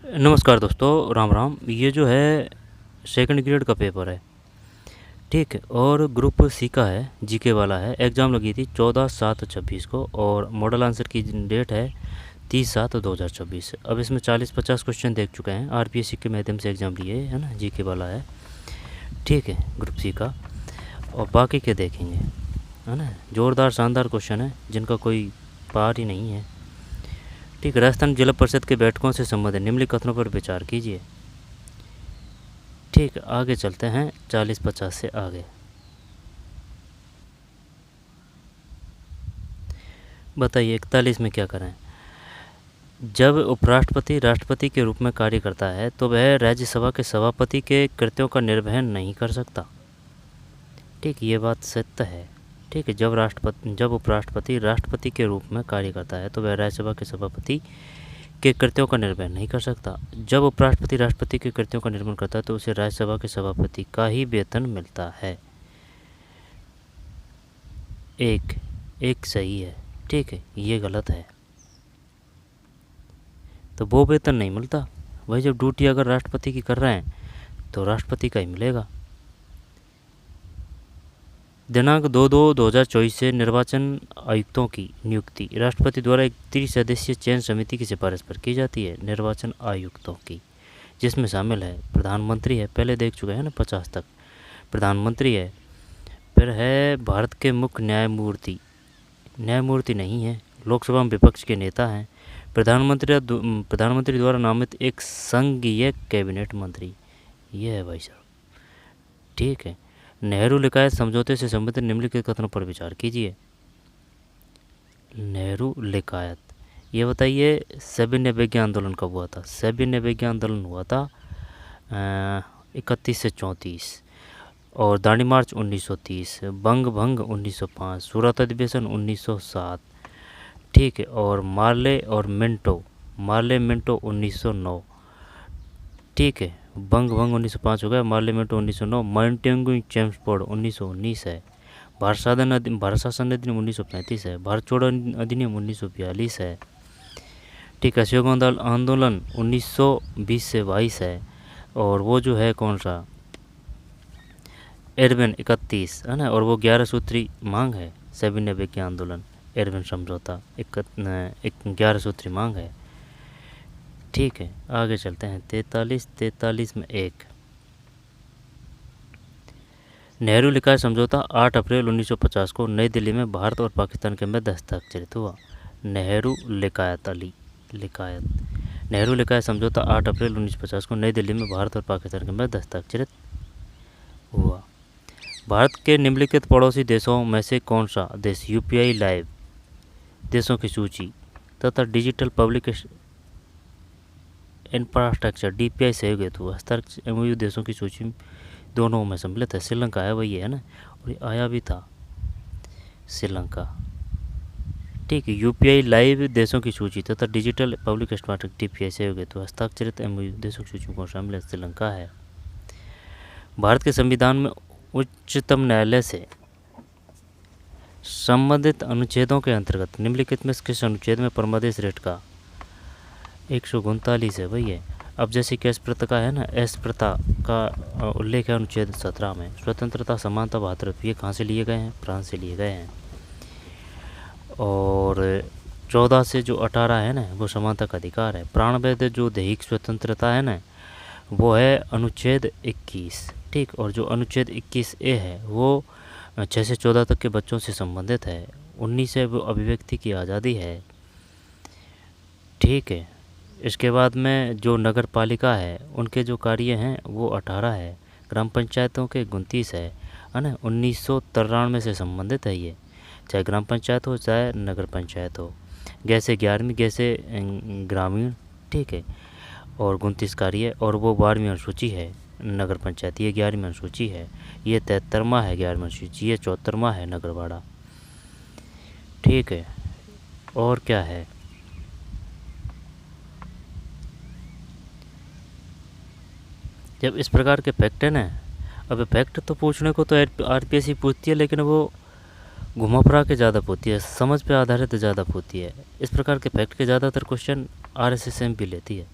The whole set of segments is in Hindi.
नमस्कार दोस्तों, राम राम। ये जो है सेकंड ग्रेड का पेपर है, ठीक है। और ग्रुप सी का है, जीके वाला है। एग्ज़ाम लगी थी 14/7/26 को और मॉडल आंसर की डेट है 30/7/2024। अब इसमें 40-50 क्वेश्चन देख चुके हैं, आरपीएससी के माध्यम से एग्ज़ाम लिए है ना। जीके वाला है, ठीक है, ग्रुप सी का। और बाकी के देखेंगे, है ना। ज़ोरदार शानदार क्वेश्चन है जिनका कोई पार ही नहीं है, ठीक। राजस्थान जिला परिषद के बैठकों से संबंधित निम्नलिखित कथनों पर विचार कीजिए, ठीक। आगे चलते हैं 40-50 से आगे। बताइए 41 में क्या करें। जब उपराष्ट्रपति राष्ट्रपति के रूप में कार्य करता है तो वह राज्यसभा के सभापति के कृत्यों का निर्वहन नहीं कर सकता, ठीक। ये बात सत्य है, ठीक है। जब उपराष्ट्रपति राष्ट्रपति के रूप में कार्य करता है तो वह राज्यसभा के सभापति के कृत्यों का निर्वहन नहीं कर सकता। जब उपराष्ट्रपति राष्ट्रपति के कृत्यों का निर्वहन करता है तो उसे राज्यसभा के सभापति का ही वेतन मिलता है। एक सही है, ठीक है। ये गलत है, तो वो वेतन नहीं मिलता। वही जब ड्यूटी अगर राष्ट्रपति की कर रहे हैं तो राष्ट्रपति का ही मिलेगा। दिनांक 2/2/2024 से निर्वाचन आयुक्तों की नियुक्ति राष्ट्रपति द्वारा एक त्रिसदस्यीय चयन समिति की सिफारिश पर की जाती है। निर्वाचन आयुक्तों की, जिसमें शामिल है प्रधानमंत्री है, पहले देख चुके हैं ना 50 तक। प्रधानमंत्री है, फिर है भारत के मुख्य न्यायमूर्ति नहीं है, लोकसभा में विपक्ष के नेता हैं, प्रधानमंत्री द्वारा नामित एक संघीय कैबिनेट मंत्री, ये है भाई साहब, ठीक है। नेहरू लिकायत समझौते से संबंधित निम्नलिखित कथनों पर विचार कीजिए। नेहरू लिकायत, ये बताइए सविनय अवज्ञा आंदोलन कब हुआ था। सविनय अवज्ञा आंदोलन हुआ था 31 से 34, और दांडी मार्च 1930, बंग भंग 1905, सूरत अधिवेशन 1907, ठीक है। और मार्ले मिंटो 1909, ठीक है। बंग भंग 1905 हो गया, मार्ले मिंटो 1909, माउंटेंगू चैम्सफोर्ड 1919 है, भारत शासन अधिनियम 1935 है, भारत छोड़ो अधिनियम 1942 है, ठीक है। अशोक आंदोलन 1920 से 22 है, और वो जो है कौन सा, एरबन 31 है ना। और वो 11 सूत्री मांग है, सविनय अवज्ञा आंदोलन, एरबन समझौता 11 सूत्री मांग है, ठीक है। आगे चलते हैं 43 में एक, नेहरू लिकायत समझौता 8 अप्रैल 1950 को नई दिल्ली में भारत और पाकिस्तान के मध्य हस्ताक्षरित हुआ। नेहरू लिकायत समझौता 8 अप्रैल 1950 को नई दिल्ली में भारत और पाकिस्तान के मध्य हस्ताक्षरित हुआ। भारत के निम्नलिखित पड़ोसी देशों में से कौन सा देश यूपीआई लाइव देशों की सूची तथा डिजिटल पब्लिक इंफ्रास्ट्रक्चर डीपीआई सहयोग हेतु हस्ताक्षर एमओयू देशों की सूची दोनों में सम्मिलित है। श्रीलंका है वही है ना, और ये आया भी था श्रीलंका, ठीक है। यूपीआई लाइव देशों की सूची तथा डिजिटल पब्लिक इंफ्रास्ट्रक्चर डीपीआई सहयोग हेतु हस्ताक्षरित एमओयू देशों की सूची में कौन शामिल है, श्रीलंका है। भारत के संविधान में उच्चतम न्यायालय से संबंधित अनुच्छेदों के अंतर्गत निम्नलिखित में किस अनुच्छेद में परमादेश रेट का 139 है वही है। अब जैसे कि एस प्रथा का है ना, एस प्रथा का उल्लेख है अनुच्छेद 17 में। स्वतंत्रता समानता भ्रातृत्व, ये कहाँ से लिए गए हैं, फ्रांस से लिए गए हैं। और 14 से जो 18 है ना, वो समानता का अधिकार है। प्राणवैध जो दैहिक स्वतंत्रता है ना, वो है अनुच्छेद 21, ठीक। और जो अनुच्छेद 21A है वो 6 से 14 तक के बच्चों से संबंधित है। 19 से वो अभिव्यक्ति की आज़ादी है, ठीक है। इसके बाद में जो नगर पालिका है उनके जो कार्य हैं वो 18 है। ग्राम पंचायतों के 29 है ना। 1993 से संबंधित है ये, चाहे ग्राम पंचायत हो चाहे नगर पंचायत हो। गैसे 11वीं गैसे ग्रामीण, ठीक है। और 29 कार्य, और वो 12वीं अनुसूची है नगर पंचायत, ये 11वीं अनुसूची है। ये 73वां है 11वीं अनुसूची, ये 74वां है नगरवाड़ा, ठीक है। और क्या है, जब इस प्रकार के फैक्ट है ना, अब फैक्ट तो पूछने को तो आरपीएससी पूछती है, लेकिन वो घुमा फिरा के ज़्यादा पूछती है, समझ पे आधारित ज़्यादा पूछती है। इस प्रकार के फैक्ट के ज़्यादातर क्वेश्चन आरएसएसएम भी लेती है।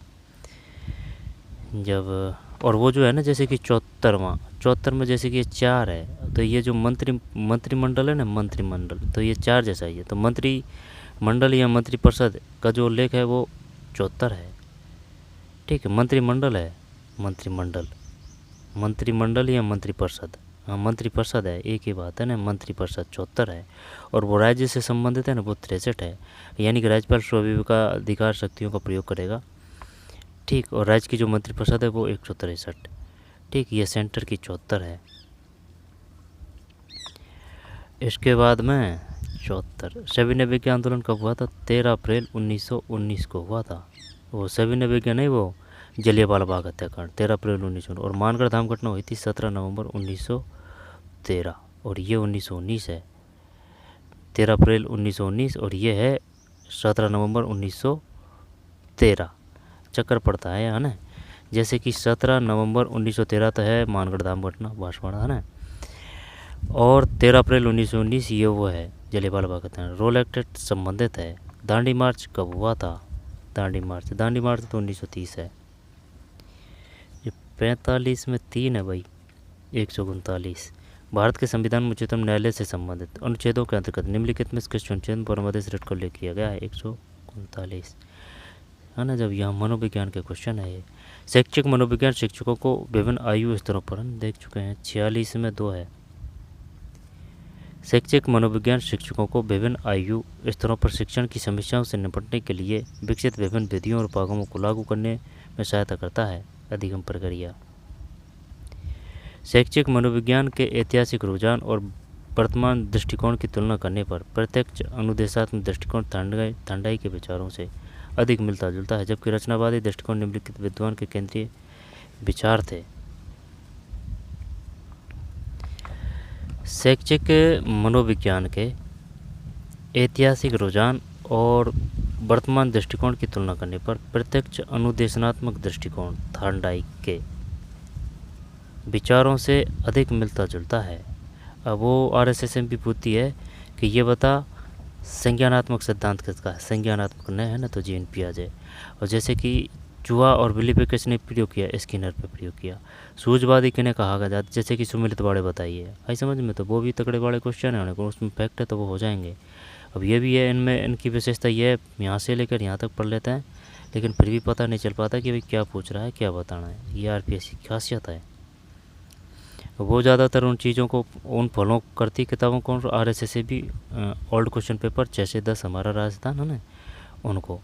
जब और वो जो है ना जैसे कि 74वां में जैसे कि ये 4 है, तो ये जो मंत्रिमंडल है ना, मंत्रिमंडल, तो ये 4 जैसा ही है, तो मंत्रिमंडल या मंत्रिपरिषद का जो उल्लेख है वो 74 है। ठीक है, मंत्रिमंडल है, मंत्रिमंडल, मंत्रिमंडल या मंत्रिपरिषद, हाँ मंत्रिपरिषद है, एक ही बात है ना, मंत्रिपरिषद 74 है। और वो राज्य से संबंधित है ना, वो 63 है, यानी कि राज्यपाल स्वाभिका अधिकार शक्तियों का प्रयोग करेगा। ठीक, और राज्य की जो मंत्रिपरिषद है वो 163। ठीक, ये सेंटर की 74 है। इसके बाद में 74 सविनय विज्ञान आंदोलन कब हुआ था? 13 अप्रैल 1919 को हुआ था। वो सविनय विज्ञान नहीं, वो जलियांवाला बाग हत्याकांड 13 अप्रैल 1919। और मानगढ़ धाम घटना हुई थी 17 नवंबर 1913, और ये 1919 है। 13 अप्रैल 1919 और ये है 17 नवंबर 1913। चक्कर पड़ता है ना, जैसे कि 17 नवंबर 1913 तो है मानगढ़ धाम घटना बांसवाड़ा, है ना, और 13 अप्रैल 1919 ये वो है जलियांवाला बाग हत्याकांड। रोल एक्ट संबंधित है। दांडी मार्च कब हुआ था? दांडी मार्च तो 1930 है। ये 45 में 3 है भाई, 139। भारत के संविधान में उच्चतम न्यायालय से संबंधित अनुच्छेदों के अंतर्गत निम्नलिखित में किस अनुच्छेद पर मध्य रेट को उल्लेख किया गया है? 139, है ना। जब यहाँ मनोविज्ञान के क्वेश्चन है ये। शैक्षिक मनोविज्ञान शिक्षकों को विभिन्न आयु स्तरों पर हम देख चुके हैं, 46 में 2 है। शैक्षिक मनोविज्ञान शिक्षकों को विभिन्न आयु स्तरों पर शिक्षण की समस्याओं से निपटने के लिए विकसित विभिन्न विधियों और उपागमों को लागू करने में सहायता करता है। अधिगम प्रक्रिया। शैक्षिक मनोविज्ञान के ऐतिहासिक रुझान और वर्तमान दृष्टिकोण की तुलना करने पर प्रत्यक्ष अनुदेशात्मक दृष्टिकोण थांडाई के विचारों से अधिक मिलता जुलता है, जबकि रचनावादी दृष्टिकोण निम्नलिखित विद्वान के केंद्रीय विचार थे। शैक्षिक मनोविज्ञान के ऐतिहासिक रुझान और वर्तमान दृष्टिकोण की तुलना करने पर प्रत्यक्ष अनुदेशनात्मक दृष्टिकोण थांडाई के विचारों से अधिक मिलता जुलता है। अब वो RSSM भी पूछती है कि ये बता संज्ञानात्मक सिद्धांत किसका है? संज्ञानात्मक न है ना, तो जीन पियाजे। और जैसे कि चूहा और बिल्ली पे किसने प्रयोग किया? स्किनर पे प्रयोग किया। सूझवादी किन्हें कहा गया जाता? जैसे कि सुमिलित बाड़े बताइए। आई समझ में? तो वो भी तगड़े बड़े क्वेश्चन है, उसमें फैक्ट है तो वो हो जाएंगे। अब ये भी है, इनमें इनकी विशेषता ये है, यहाँ से लेकर यहाँ तक पढ़ लेते हैं लेकिन फिर भी पता नहीं चल पाता कि भाई क्या पूछ रहा है, क्या बताना है। ये RPSC की खासियत है। वो ज़्यादातर उन चीज़ों को उन फॉलो करती किताबों को। RSSM भी ओल्ड क्वेश्चन पेपर 6 से 10 हमारा राजस्थान है ना, उनको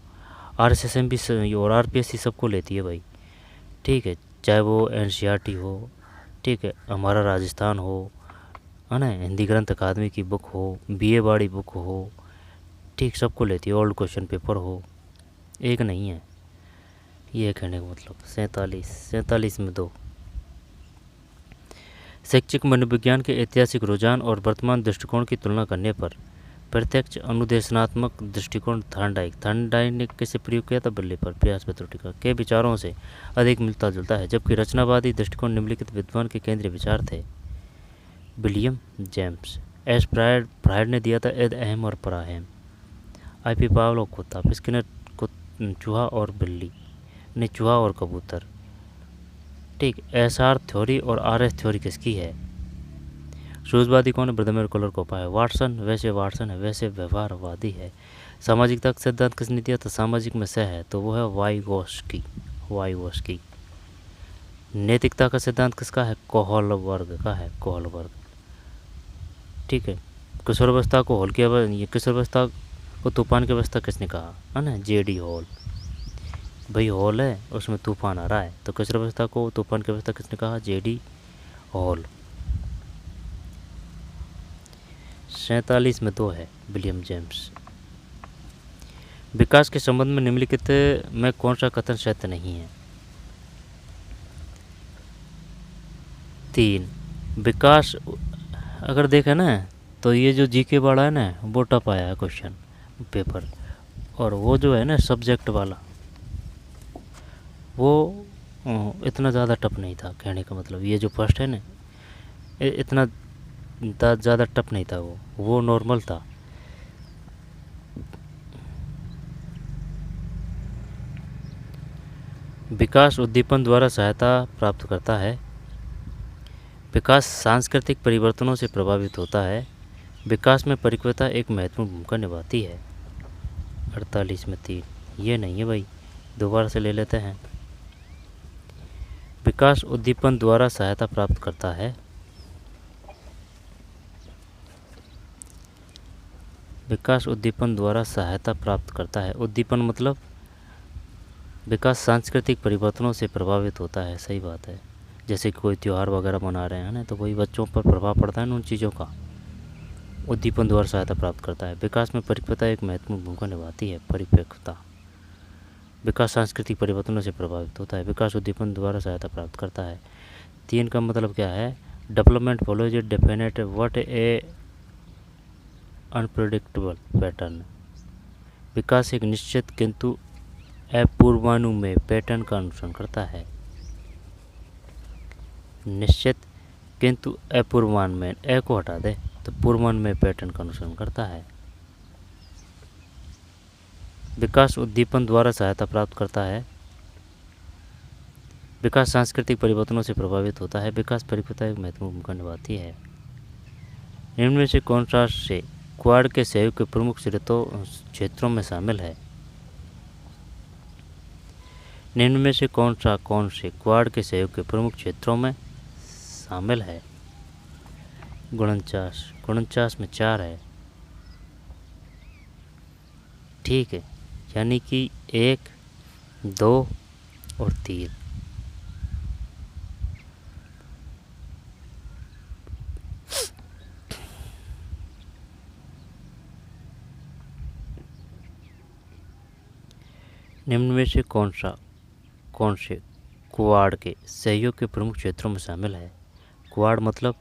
RSSM भी और RPSC सबको लेती है भाई। ठीक है, चाहे वो NCERT हो, ठीक है, हमारा राजस्थान हो, है ना, हिंदी ग्रंथ अकादमी की बुक हो, BA बाड़ी बुक हो, ठीक, सबको लेती है। ओल्ड क्वेश्चन पेपर हो, एक नहीं है। ये कहने का मतलब 47 में 2। शैक्षिक मनोविज्ञान के ऐतिहासिक रुझान और वर्तमान दृष्टिकोण की तुलना करने पर प्रत्यक्ष अनुदेशनात्मक दृष्टिकोण थांडाई ने किसे प्रयोग किया था? बिल्ली पर प्रयास पर त्रुटि का के विचारों से अधिक मिलता जुलता है, जबकि रचनावादी दृष्टिकोण निम्नलिखित विद्वान के केंद्रीय विचार थे। William James. एस फ्रायड ने दिया था एद अहम और पराहम। IP पावलो कुत्ता। स्किनर को चूहा और बिल्ली ने चूहा और कबूतर। ठीक, SR थ्योरी और RS थ्योरी किसकी है? सूझवादी कौन है? ब्रदमेर कलर को पाया वाटसन। वैसे वाटसन है, वैसे व्यवहारवादी है। सामाजिकता का सिद्धांत किसने दिया? तो सामाजिक में से है तो वो है वाइगोस्की। नैतिकता का सिद्धांत किसका है? कोहलबर्ग का है, कोहलबर्ग। ठीक है, किशोरावस्था को हॉल किया, ये किशोरावस्था को तूफान की अवस्था किसने कहा? है ना, JD हॉल। भाई हॉल है, उसमें तूफान आ रहा है, तो किशोरावस्था को तूफान की अवस्था किसने कहा? JD hall. 47 में 2 है, विलियम जेम्स। विकास के संबंध में निम्नलिखित में कौन सा कथन सत्य नहीं है? 3। विकास अगर देखें ना तो ये जो GK वाला है ना, वो टफ आया है क्वेश्चन पेपर, और वो जो है ना सब्जेक्ट वाला, वो इतना ज़्यादा टफ नहीं था। कहने का मतलब ये जो फर्स्ट है ना, इतना ज़्यादा टफ नहीं था, वो नॉर्मल था। विकास उद्दीपन द्वारा सहायता प्राप्त करता है। विकास सांस्कृतिक परिवर्तनों से प्रभावित होता है। विकास में परिपक्वता एक महत्वपूर्ण भूमिका निभाती है। 48 में 3 ये नहीं है भाई, दोबारा से ले लेते हैं। विकास उद्दीपन द्वारा सहायता प्राप्त करता है। विकास उद्दीपन द्वारा सहायता प्राप्त करता है। उद्दीपन मतलब विकास सांस्कृतिक परिवर्तनों से प्रभावित होता है, सही बात है। जैसे कि कोई त्यौहार वगैरह मना रहे हैं ना, तो वही बच्चों पर प्रभाव पड़ता है ना उन चीज़ों का। उद्दीपन द्वारा सहायता प्राप्त करता है। विकास में परिपक्वता एक महत्वपूर्ण भूमिका निभाती है। परिपक्वता विकास सांस्कृतिक परिवर्तनों से प्रभावित होता है। विकास उद्दीपन द्वारा सहायता प्राप्त करता है। 3 का मतलब क्या है? Development follows a definite what a unpredictable pattern. विकास एक निश्चित किंतु अपूर्वानुमेय पैटर्न का अनुसरण करता है। निश्चित किंतु अपूर्वानुमेय, ए को हटा दे तो पूर्वानुमेय पैटर्न का अनुसरण करता है। विकास उद्दीपन द्वारा सहायता प्राप्त करता है। विकास सांस्कृतिक परिवर्तनों से प्रभावित होता है। विकास परिपक्वता एक महत्वपूर्ण भूमिका निभाती है। निम्न में से कौन सा से क्वाड के सहयोग के प्रमुख क्षेत्रों में शामिल है? निम्न में से कौन से क्वाड के सहयोग के प्रमुख क्षेत्रों में शामिल है? 49 में 4 है। ठीक है, यानी कि 1, 2 और 3। निम्न में से कौन से क्वाड के सहयोग के प्रमुख क्षेत्रों में शामिल है? क्वाड मतलब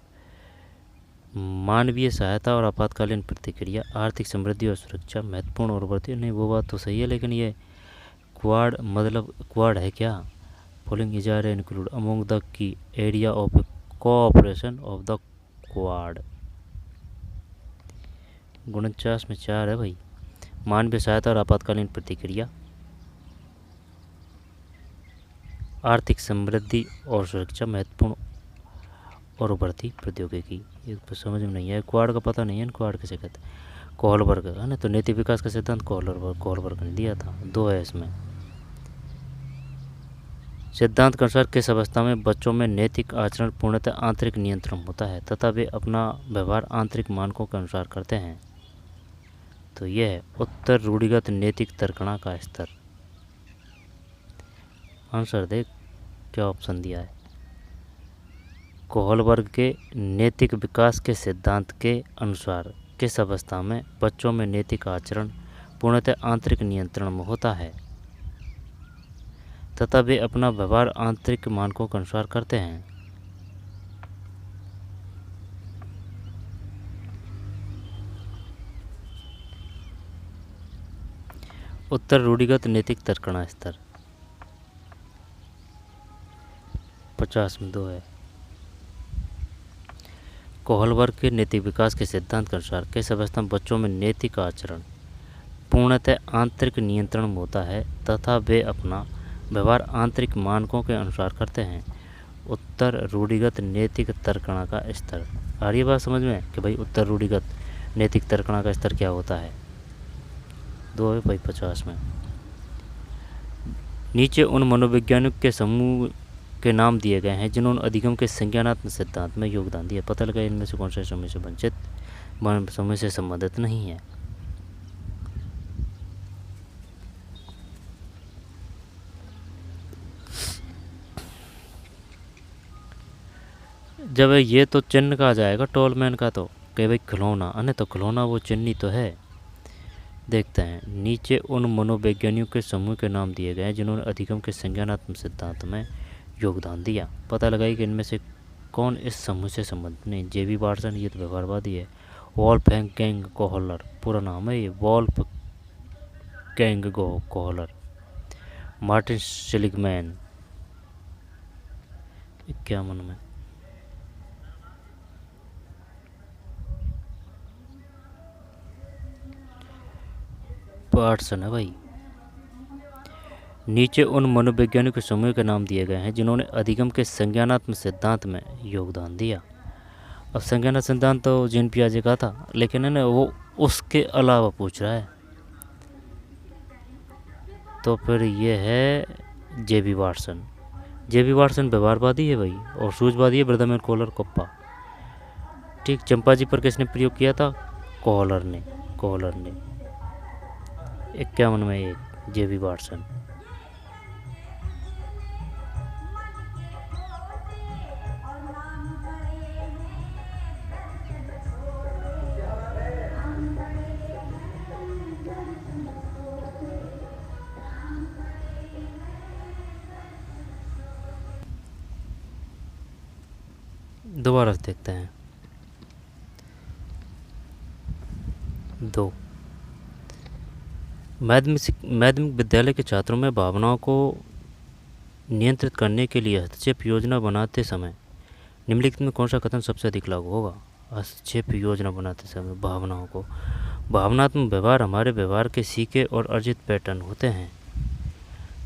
मानवीय सहायता और आपातकालीन प्रतिक्रिया, आर्थिक समृद्धि और सुरक्षा, महत्वपूर्ण और उभरती। नहीं, वो बात तो सही है, लेकिन ये क्वाड मतलब क्वाड है क्या? Following is are include among the key area of cooperation of the Quad. 49 में 4 है भाई। मानवीय सहायता और आपातकालीन प्रतिक्रिया, आर्थिक समृद्धि और सुरक्षा, महत्वपूर्ण और उभरती प्रौद्योगिकी। ये तो समझ में नहीं है, क्वाड का पता नहीं है। क्वाड किसे कहते हैं? कोहलबर्ग है ना, तो नैतिक विकास का सिद्धांत कोहलबर्ग ने दिया था। 2 है इसमें। सिद्धांत के अनुसार किस अवस्था में बच्चों में नैतिक आचरण पूर्णतः आंतरिक नियंत्रण होता है तथा वे अपना व्यवहार आंतरिक मानकों के अनुसार करते हैं? तो यह है उत्तर रूढ़िगत नैतिक तर्कणा का स्तर। आंसर देख क्या ऑप्शन दिया है। कोहलबर्ग के नैतिक विकास के सिद्धांत के अनुसार किस अवस्था में बच्चों में नैतिक आचरण पूर्णतः आंतरिक नियंत्रण में होता है तथा वे अपना व्यवहार आंतरिक मानकों के अनुसार करते हैं? उत्तर रूढ़िगत नैतिक तर्कणा स्तर। 50 में 2 है। कोहलबर्ग के नैतिक विकास के सिद्धांत के अनुसार किस अवस्था में बच्चों में नैतिक आचरण पूर्णतः आंतरिक नियंत्रण में होता है तथा वे अपना व्यवहार आंतरिक मानकों के अनुसार करते हैं? उत्तर रूढ़िगत नैतिक तर्कणा का स्तर। आ रही बात समझ में कि भाई उत्तर रूढ़िगत नैतिक तर्कणा का स्तर क्या होता है? 2 है भाई 50 में। नीचे उन मनोवैज्ञानिक के समूह के नाम दिए गए हैं जिन्होंने अधिगम के संज्ञानात्मक सिद्धांत में योगदान दिया। पता लगा इनमें से कौन सा समय से वंचित समय से संबंधित नहीं है। जब ये तो चिन्ह का आ जाएगा टोलमैन का, तो कहे भाई खिलौना, अन्य तो खिलौना वो चिन्ह तो है। देखते हैं, नीचे उन मनोवैज्ञानिकों के समूह के नाम दिए गए हैं जिन्होंने अधिगम के संज्ञानात्मक सिद्धांत में योगदान दिया। पता लगाई कि इनमें से कौन इस समूह से संबंधित नहीं। जेबी वाटसन, ये तो व्यवहारवादी है। वॉल्फगैंग कोहलर, पूरा नाम है ये, वॉल्फगैंग कोहलर। मार्टिन सेलिगमैन, 51 में। वाटसन है भाई। नीचे उन मनोवैज्ञानिक समूह के नाम दिए गए हैं जिन्होंने अधिगम के संज्ञानात्मक सिद्धांत में योगदान दिया। अब संज्ञानात्मक सिद्धांत तो जीन पियाजे का था, लेकिन है ना वो उसके अलावा पूछ रहा है। तो फिर ये है जेबी वाटसन। जेबी वाटसन व्यवहारवादी है भाई, और सूझवादी है ब्रदम एंड कॉलर कप्पा। ठीक, चंपाजी पर किसने प्रयोग किया था? कॉलर ने। 51 में एक जेबी वाटसन। दोबारा से देखते हैं। 2 माध्यमिक विद्यालय के छात्रों में भावनाओं को नियंत्रित करने के लिए हस्तक्षेप योजना बनाते समय निम्नलिखित में कौन सा कथन सबसे अधिक लागू होगा? हस्तक्षेप योजना बनाते समय भावनाओं को। भावनात्मक व्यवहार हमारे व्यवहार के सीखे और अर्जित पैटर्न होते हैं।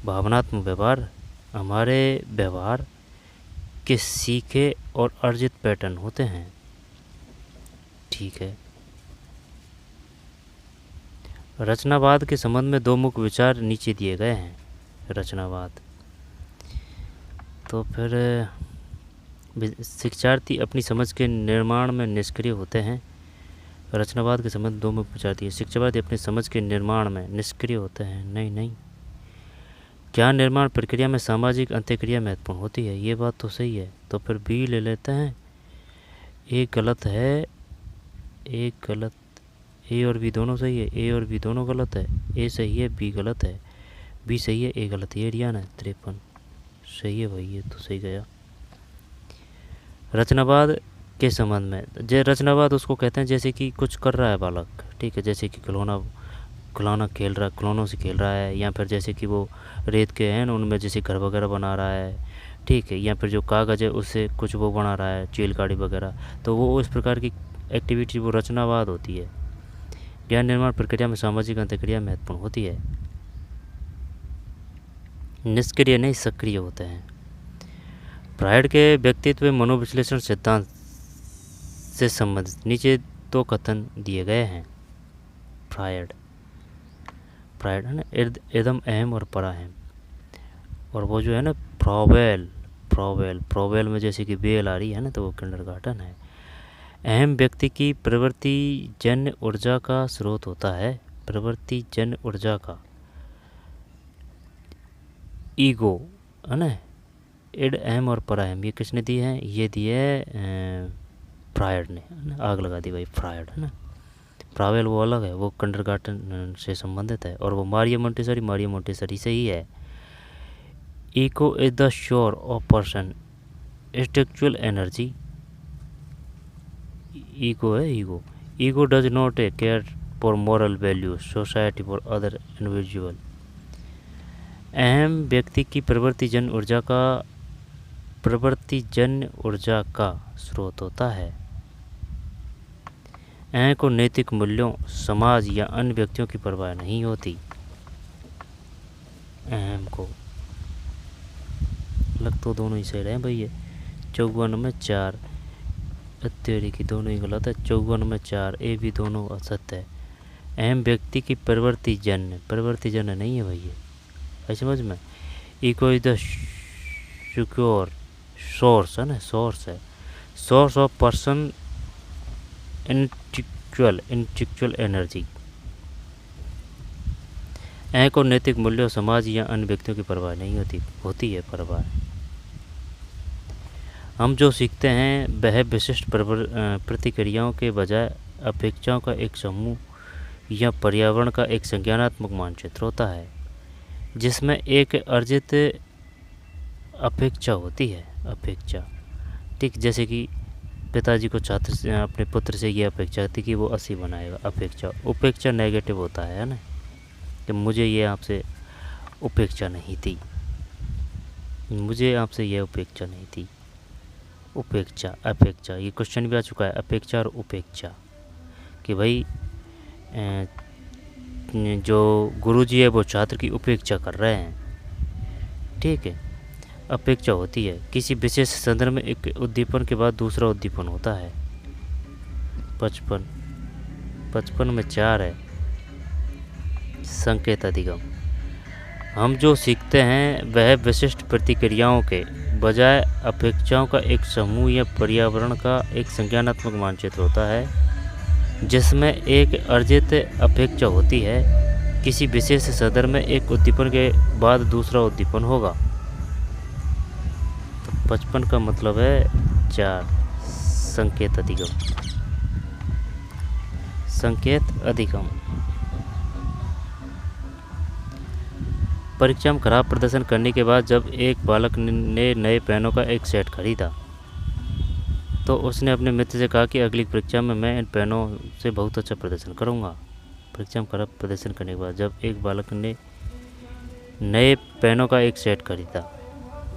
भावनात्मक व्यवहार हमारे व्यवहार के सीखे और अर्जित पैटर्न होते हैं। ठीक है। रचनावाद के संबंध में 2 मुख्य विचार नीचे दिए गए हैं। रचनावाद तो फिर शिक्षार्थी अपनी समझ के निर्माण में निष्क्रिय होते हैं। रचनावाद के संबंध 2 मुख्य विचार दिए। शिक्षावादी अपनी समझ के निर्माण में निष्क्रिय होते हैं। नहीं, ज्ञान निर्माण प्रक्रिया में सामाजिक अंत्यक्रिया महत्वपूर्ण होती है। ये बात तो सही है। तो फिर बी ले लेते हैं। ए गलत है, ए गलत, ए और बी दोनों सही है, ए और बी दोनों गलत है। ए सही है, बी गलत है, बी सही है, ए गलत है। ये रियान है 53 सही है भाई, ये तो सही गया। रचनावाद के संबंध में, रचनावाद उसको कहते हैं जैसे कि कुछ कर रहा है बालक, ठीक है, जैसे कि खिलौना खेल रहा, खिलौनों से खेल रहा है, या फिर जैसे कि वो रेत के हैं उनमें जैसे घर वगैरह बना रहा है, ठीक है, या फिर जो कागज़ है उससे कुछ वो बना रहा है, चील गाड़ी वगैरह। तो वो इस प्रकार की एक्टिविटी वो रचनावाद होती है। ज्ञान निर्माण प्रक्रिया में सामाजिक अंतक्रिया महत्वपूर्ण होती है। निष्क्रिय नहीं सक्रिय होते हैं। फ्रायड के व्यक्तित्व मनोविश्लेषण सिद्धांत से संबंधित नीचे 2 कथन दिए गए हैं। फ्रायड है ना, एकदम अहम और पराहम। और वो जो है ना फ्रॉवेल में जैसे कि बेल आ रही है ना, तो वो किंडरगार्टन है। अहम व्यक्ति की प्रवृत्ति जन्य ऊर्जा का स्रोत होता है। प्रवृत्ति जन्य ऊर्जा का ईगो है ना, इड अहम और पराहम, ये किसने दिए हैं? ये दिए फ्रायड ने, है ना। आग लगा दी भाई फ्रायड, है ना। फ्रावेल वो अलग है, वो किंडरगार्टन से संबंधित है। और वो मारिया मोंटेसरी से ही है। Ego is the shore of person intellectual energy. Ego है, ego does not care for moral values society for other individual. अहम व्यक्ति की प्रवृत्तिजन्य ऊर्जा का स्रोत होता है। अहम को नैतिक मूल्यों, समाज या अन्य व्यक्तियों की परवाह नहीं होती। अहम को लग तो दोनों ही सही रहे भाई। ये 54 में 4 अत्यरी की दोनों ही गलत है। 54 में 4 ए भी दोनों असत्य है। अहम व्यक्ति की प्रवृत्तिजन्य नहीं है भाई, ये ऐसे समझ में। Ego is the secure source है ना, सोर्स है, source of person intellectual energy. अहम को नैतिक मूल्यों, समाज या अन्य व्यक्तियों की परवाह नहीं होती है परवाह। हम जो सीखते हैं वह विशिष्ट प्रतिक्रियाओं के बजाय अपेक्षाओं का एक समूह या पर्यावरण का एक संज्ञानात्मक मानचित्र होता है, जिसमें एक अर्जित अपेक्षा होती है। अपेक्षा, ठीक, जैसे कि पिताजी को छात्र से, अपने पुत्र से ये अपेक्षा थी कि वो 80 बनाएगा। अपेक्षा, उपेक्षा नेगेटिव होता है ना, कि मुझे ये आपसे उपेक्षा नहीं थी, मुझे आपसे ये उपेक्षा नहीं थी। उपेक्षा, अपेक्षा, ये क्वेश्चन भी आ चुका है। अपेक्षा और उपेक्षा, कि भाई जो गुरुजी है वो छात्र की उपेक्षा कर रहे हैं, ठीक है। अपेक्षा होती है किसी विशेष संदर्भ में एक उद्दीपन के बाद दूसरा उद्दीपन होता है। 55 55 में 4 है संकेत अधिगम। हम जो सीखते हैं वह विशिष्ट प्रतिक्रियाओं के बजाय अपेक्षाओं का एक समूह या पर्यावरण का एक संज्ञानात्मक मानचित्र होता है जिसमें एक अर्जित अपेक्षा होती है। किसी विशेष संदर्भ में एक उद्दीपन के बाद दूसरा उद्दीपन होगा। तो 55 का मतलब है 4 संकेत अधिगम। संकेत अधिगम। परीक्षा में खराब प्रदर्शन करने के बाद जब एक बालक ने नए पेनों का एक सेट खरीदा तो उसने अपने मित्र से कहा कि अगली परीक्षा में मैं इन पेनों से बहुत अच्छा प्रदर्शन करूंगा। परीक्षा में खराब प्रदर्शन करने के बाद जब एक बालक ने नए पेनों का एक सेट खरीदा,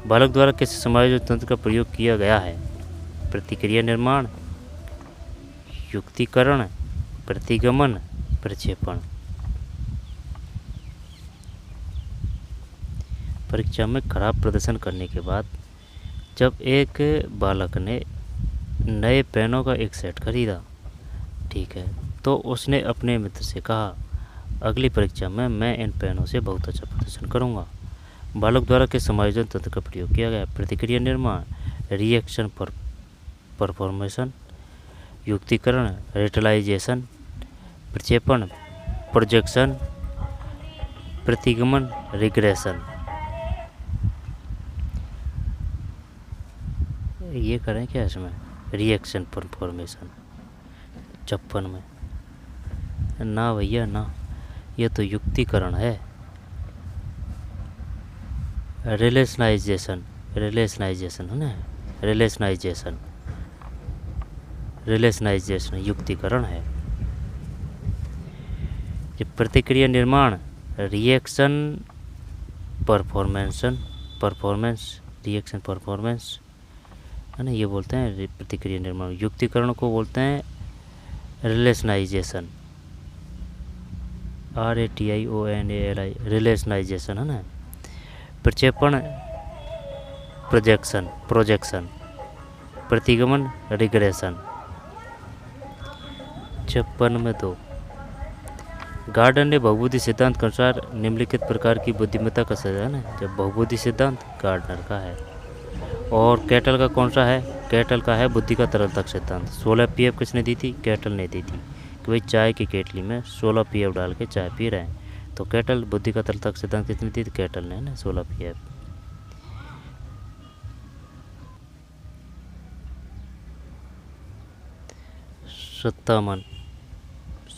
बालक द्वारा किस समायोजन तंत्र का प्रयोग किया गया है? प्रतिक्रिया निर्माण, युक्तिकरण, प्रतिगमन, प्रक्षेपण। परीक्षा में खराब प्रदर्शन करने के बाद जब एक बालक ने नए पेनों का एक सेट खरीदा, ठीक है, तो उसने अपने मित्र से कहा अगली परीक्षा में मैं इन पेनों से बहुत अच्छा प्रदर्शन करूंगा। बालक द्वारा के समायोजन तंत्र का प्रयोग किया गया। प्रतिक्रिया निर्माण, रिएक्शन परफॉर्मेशन, युक्तिकरण, रेटलाइजेशन, प्रक्षेपण, प्रोजेक्शन, प्रतिगमन, रिग्रेशन। ये करें क्या इसमें? रिएक्शन परफॉर्मेशन 56 में ना भैया ना, ये तो युक्तिकरण है। रिलेशनाइजेशन है ना, रिलेशनाइजेशन युक्तिकरण है। ये प्रतिक्रिया निर्माण, रिएक्शन परफॉर्मेंस, रिएक्शन परफॉर्मेंस है ना, ये बोलते हैं प्रतिक्रिया निर्माण। युक्तिकरण को बोलते हैं रिलेशनाइजेशन, RATIONALI, रिलेशनाइजेशन है ना। प्रक्षेपण प्रोजेक्शन, प्रतिगमन रिग्रेशन। 56 में 2 गार्डनर ने बहुबुद्धि सिद्धांत के अनुसार निम्नलिखित प्रकार की बुद्धिमत्ता का सजा ना, जब बहुबुद्धि सिद्धांत गार्डनर का है। और कैटल का कौन सा है? कैटल का है बुद्धि का तरलतक सिद्धांत। 16 पीएफ किसने दी थी? कैटल ने दी थी कि भाई चाय की केटली में 16 पीएफ डाल के चाय पी रहे हैं। तो कैटल बुद्धि का तरलतक सिद्धांत किसने दी थी? कैटल ने, है ना, 16 पीएफ।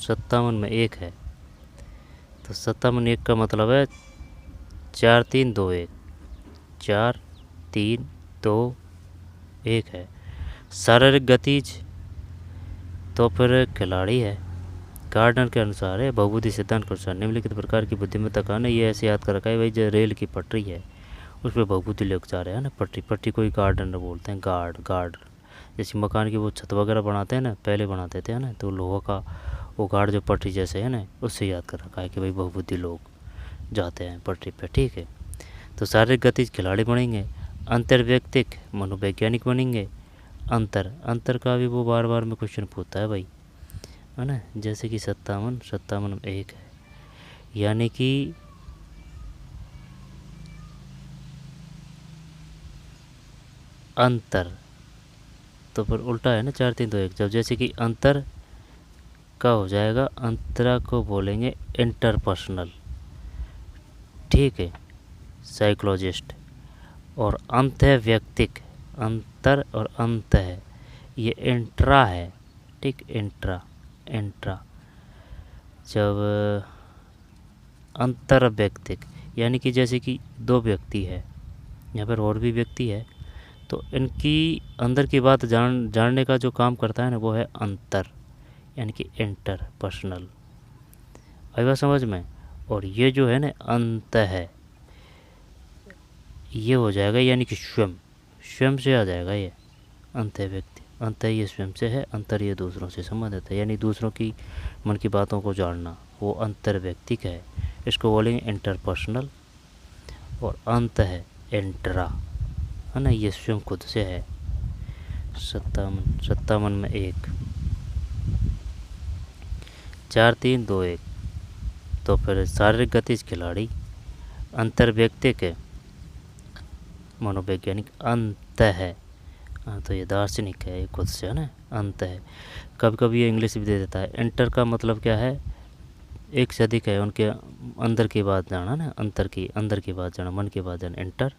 सत्तावन में 1 है, तो 57 1 का मतलब है 4 3 2 1, 4 3 2 1 है। शारीरिक गतिज तो फिर खिलाड़ी है। गार्डनर के अनुसार है बहुबुद्धि सिद्धांत के अनुसार निम्नलिखित प्रकार की बुद्धिमत्ता का ना, ये ऐसे याद कर रखा है भाई, जो रेल की पटरी है उस पर बहुबुद्धि लोग जा रहे हैं ना, पटरी को ही गार्डनर बोलते हैं। गार्ड जैसे मकान की वो छत वगैरह बनाते हैं ना, पहले बनाते थे, है ना, तो लोहा का वो गार्ड जो पटरी जैसे है ना, उससे याद कर रखा है कि भाई बहुबुद्धि लोग जाते हैं पटरी पे, ठीक है। तो शारीरिक गतिज खिलाड़ी बनेंगे। अंतर्व्यक्तिक मनोवैज्ञानिक बनेंगे। अंतर का भी वो बार बार में क्वेश्चन पूछता है भाई, है ना, जैसे कि 57 में 1 है, यानी कि अंतर तो फिर उल्टा है ना, 4 3 2 1। जब जैसे कि अंतर का हो जाएगा, अंतरा को बोलेंगे इंटरपर्सनल, ठीक है, साइकोलॉजिस्ट। और अंत है व्यक्तिक, अंतर और अंत है, ये इंट्रा है, ठीक, इंट्रा। जब अंतर व्यक्तिक यानी कि जैसे कि 2 व्यक्ति है, यहाँ पर और भी व्यक्ति है, तो इनकी अंदर की बात जानने का जो काम करता है ना, वो है अंतर, यानी कि इंटरपर्सनल। आई बात समझ में? और ये जो है ना अंत है, ये हो जाएगा यानी कि स्वयं से आ जाएगा ये। अंत है व्यक्ति, अंत है ये स्वयं से है, अंतर ये दूसरों से संबंधित है, यानी दूसरों की मन की बातों को जानना, वो अंतर व्यक्तिक है, इसको बोलेंगे इंटरपर्सनल। और अंत है एंटरा, है ना, ये स्वयं खुद से है। 57 में 1, 4 3 2 1। तो फिर शारीरिक गतिज खिलाड़ी, अंतर्व्यक्तिक मनोवैज्ञानिक अंत है। हाँ, तो ये दार्शनिक है, ये खुद से, है ना, अंत है। कभी कभी ये इंग्लिश भी दे देता है। एंटर का मतलब क्या है, एक से अधिक है, उनके अंदर की बात जाना ना, अंदर की बात जाना, मन की बात जाना, एंटर।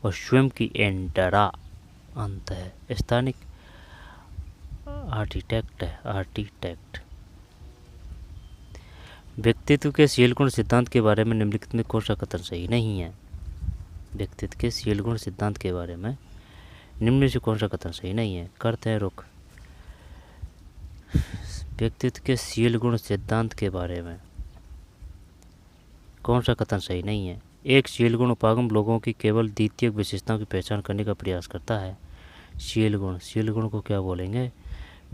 और स्वयं की एंटरा, अंत है। स्थानिक आर्किटेक्ट है, आर्किटेक्ट। व्यक्तित्व के शील गुण सिद्धांत के बारे में निम्नलिखित में कौन सा कथन सही नहीं है? व्यक्तित्व के शील गुण सिद्धांत के बारे में निम्न में से कौन सा कथन सही नहीं है? करते हैं रुक। व्यक्तित्व के शील गुण सिद्धांत के बारे में कौन सा कथन सही नहीं है? एक शील गुण उपागम लोगों की केवल द्वितीय विशेषताओं की पहचान करने का प्रयास करता है। शील गुण को क्या बोलेंगे?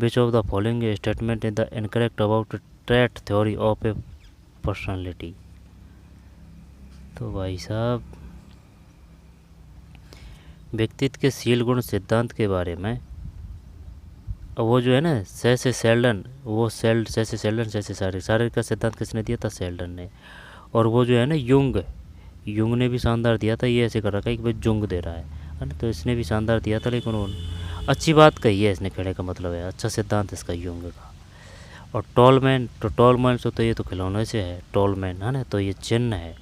Which of the following statement in the incorrect about trait theory of A personality? तो भाई साहब, व्यक्तित्व के शील गुण सिद्धांत के बारे में वो जो है ना, से सेल्डन, वो शारीरिक का सिद्धांत किसने दिया था? सेल्डन ने। और वो जो है ना युंग ने भी शानदार दिया था। ये ऐसे कर रखा है कि भाई जुंग दे रहा है ना, तो इसने भी शानदार दिया था, लेकिन उन्होंने अच्छी बात कही है, इसने कहने का मतलब है अच्छा सिद्धांत इसका युंग का। और टॉलमैन से तो ये तो खिलौने से है, टॉलमैन, है ना, तो ये चिन्ह है,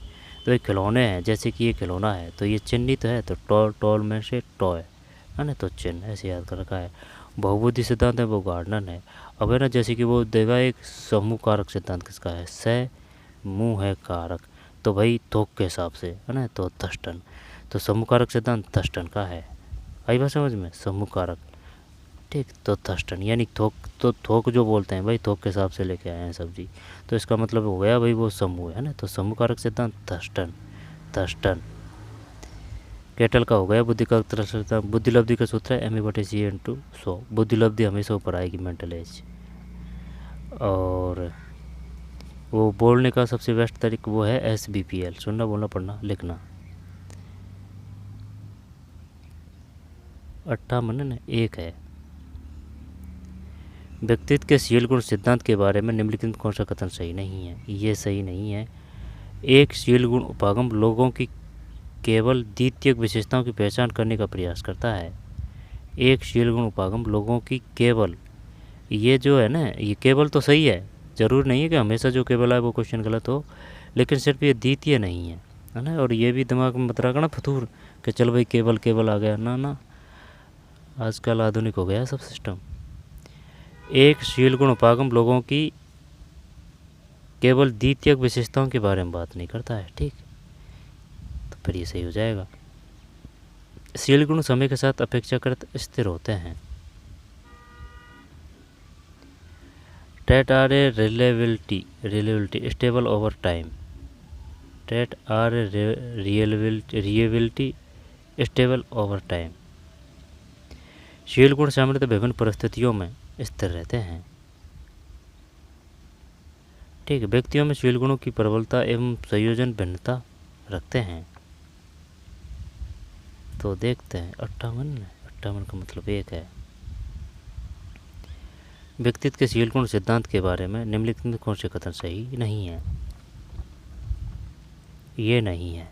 तो ये खिलौने हैं, जैसे कि ये खिलौना है तो ये चिन्ह ही तो है, तो टॉलमैन से टॉय, है ना, तो चिन्ह, ऐसे याद कर रखा है। बहुबुद्धि सिद्धांत है वो गार्डनर है। अब है ना, जैसे कि वो देगा एक समूह कारक सिद्धांत किसका है? से मुँह है कारक, तो भाई थोक के हिसाब से, है ना, तो थर्स्टन। तो समूह कारक सिद्धांत थर्स्टन का है। आई बात समझ में? समूह कारक, ठीक, तो थर्स्टन यानी थोक, तो थोक जो बोलते हैं भाई, थोक के हिसाब से लेके आए हैं सब्जी, तो इसका मतलब हो गया भाई वो समूह है ना, तो समूह कारक सिद्धांत थर्स्टन। केटल का हो गया बुद्धि का सिद्धांत। बुद्धि लब्धि का सूत्र है ME/C/100। बुद्धि लब्धि हमेशा ऊपर आएगी, मेंटल एज। और वो बोलने का सबसे बेस्ट तरीका वो है SBPL, सुनना, बोलना, पढ़ना, लिखना। 58 में 1 है। व्यक्तित्व के शील गुण सिद्धांत के बारे में निम्नलिखित कौन सा कथन सही नहीं है? ये सही नहीं है। एक शील गुण उपागम लोगों की केवल द्वितीय विशेषताओं की पहचान करने का प्रयास करता है। एक शील गुण उपागम लोगों की केवल, ये जो है ना, ये केवल तो सही है, ज़रूर नहीं है कि हमेशा जो केवल है वो क्वेश्चन गलत हो, लेकिन सिर्फ ये द्वितीय नहीं है ना। और ये भी दिमाग में मत रखना फतूर कि चल भाई केवल आ गया, ना, आजकल आधुनिक हो गया सब सिस्टम। एक शील गुण उपागम लोगों की केवल द्वितीय विशेषताओं के बारे में बात नहीं करता है, ठीक, तो फिर ये सही हो जाएगा। शील गुण समय के साथ अपेक्षाकृत स्थिर होते हैं। Trait are a reliability stable over time. Trait are a reliability stable over time. शील गुण सामान्यतः विभिन्न परिस्थितियों में स्थिर रहते हैं, ठीक। व्यक्तियों में शील गुणों की प्रबलता एवं संयोजन भिन्नता रखते हैं। तो देखते हैं 58 का मतलब 1 है। व्यक्तित्व के शील गुण सिद्धांत के बारे में निम्नलिखित में कौन से कथन सही नहीं है? ये नहीं है।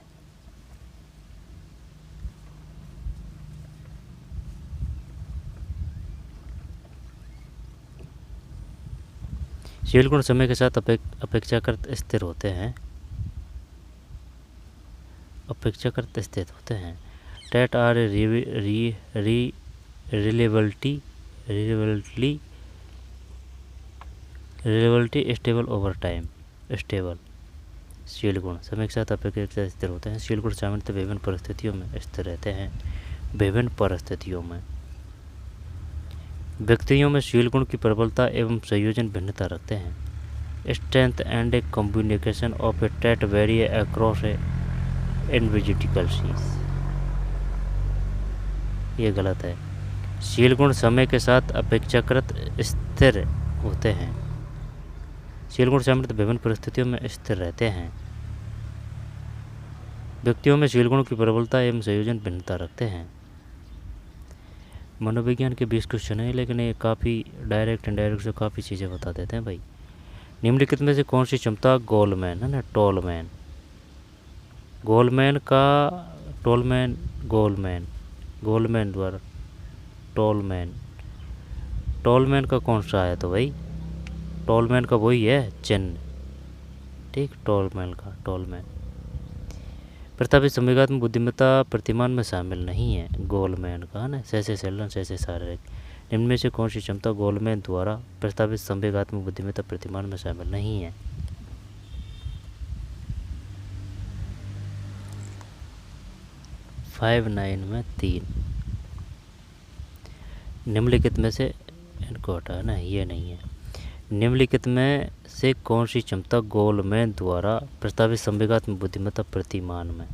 शील गुण समय के साथ अपेक्षाकृत स्थिर होते हैं, trait are reliability stable over time. Stable शील गुण समय के साथ अपेक्षाकृत स्थिर होते हैं। शील गुण सामान्यतः विभिन्न परिस्थितियों में स्थिर रहते हैं, विभिन्न परिस्थितियों में। व्यक्तियों में शील गुण की प्रबलता एवं संयोजन भिन्नता रखते हैं। Strength and a communication of a trait vary across a individuals. ये गलत है। शील गुण समय के साथ अपेक्षाकृत स्थिर होते हैं। शील गुण सामान्यतः विभिन्न परिस्थितियों में स्थिर रहते हैं, व्यक्तियों में शील गुणों की प्रबलता एवं संयोजन भिन्नता रखते हैं। मनोविज्ञान के 20 क्वेश्चन है, लेकिन ये काफ़ी डायरेक्ट इनडायरेक्ट से काफ़ी चीज़ें बता देते हैं भाई। निम्नलिखित में से कौन सी क्षमता गोलमैन है ना, टोलमैन, गोलमैन का टोलमैन, गोलमैन, गोलमैन द्वारा टोलमैन, टोलमैन का कौन सा है तो भाई टोलमैन का वही है चिन्ह, ठीक, टोलमैन का टोलमैन। प्रस्तावित संवेगात्मक बुद्धिमत्ता प्रतिमान में शामिल नहीं है, गोलमैन का है ना, सहसे सेलन सहसे शारीरिक। निम्न में से कौन सी क्षमता गोलमैन द्वारा प्रस्तावित संवेगात्मक बुद्धिमत्ता प्रतिमान में शामिल नहीं है? 5(9) में 3। निम्नलिखित में से इनको हटा ना, ये नहीं है। निम्नलिखित में से कौन सी क्षमता गोलमैन द्वारा प्रस्तावित संवेगात्मक बुद्धिमत्ता प्रतिमान में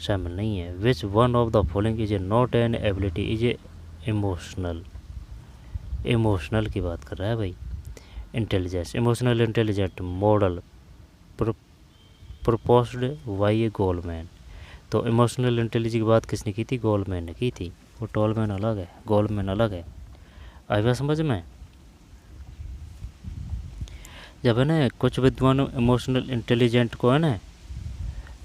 शामिल नहीं है? Which one of the following is a not an ability is a emotional, emotional की बात कर रहा है भाई। Intelligence, emotional intelligent model proposed by A Goleman. तो इमोशनल इंटेलिजेंस की बात किसने की थी? गोलमैन ने की थी। वो टोलमैन अलग है, गोलमैन अलग है। आएगा समझ में? जब है ना कुछ विद्वानों इमोशनल इंटेलिजेंट को है ना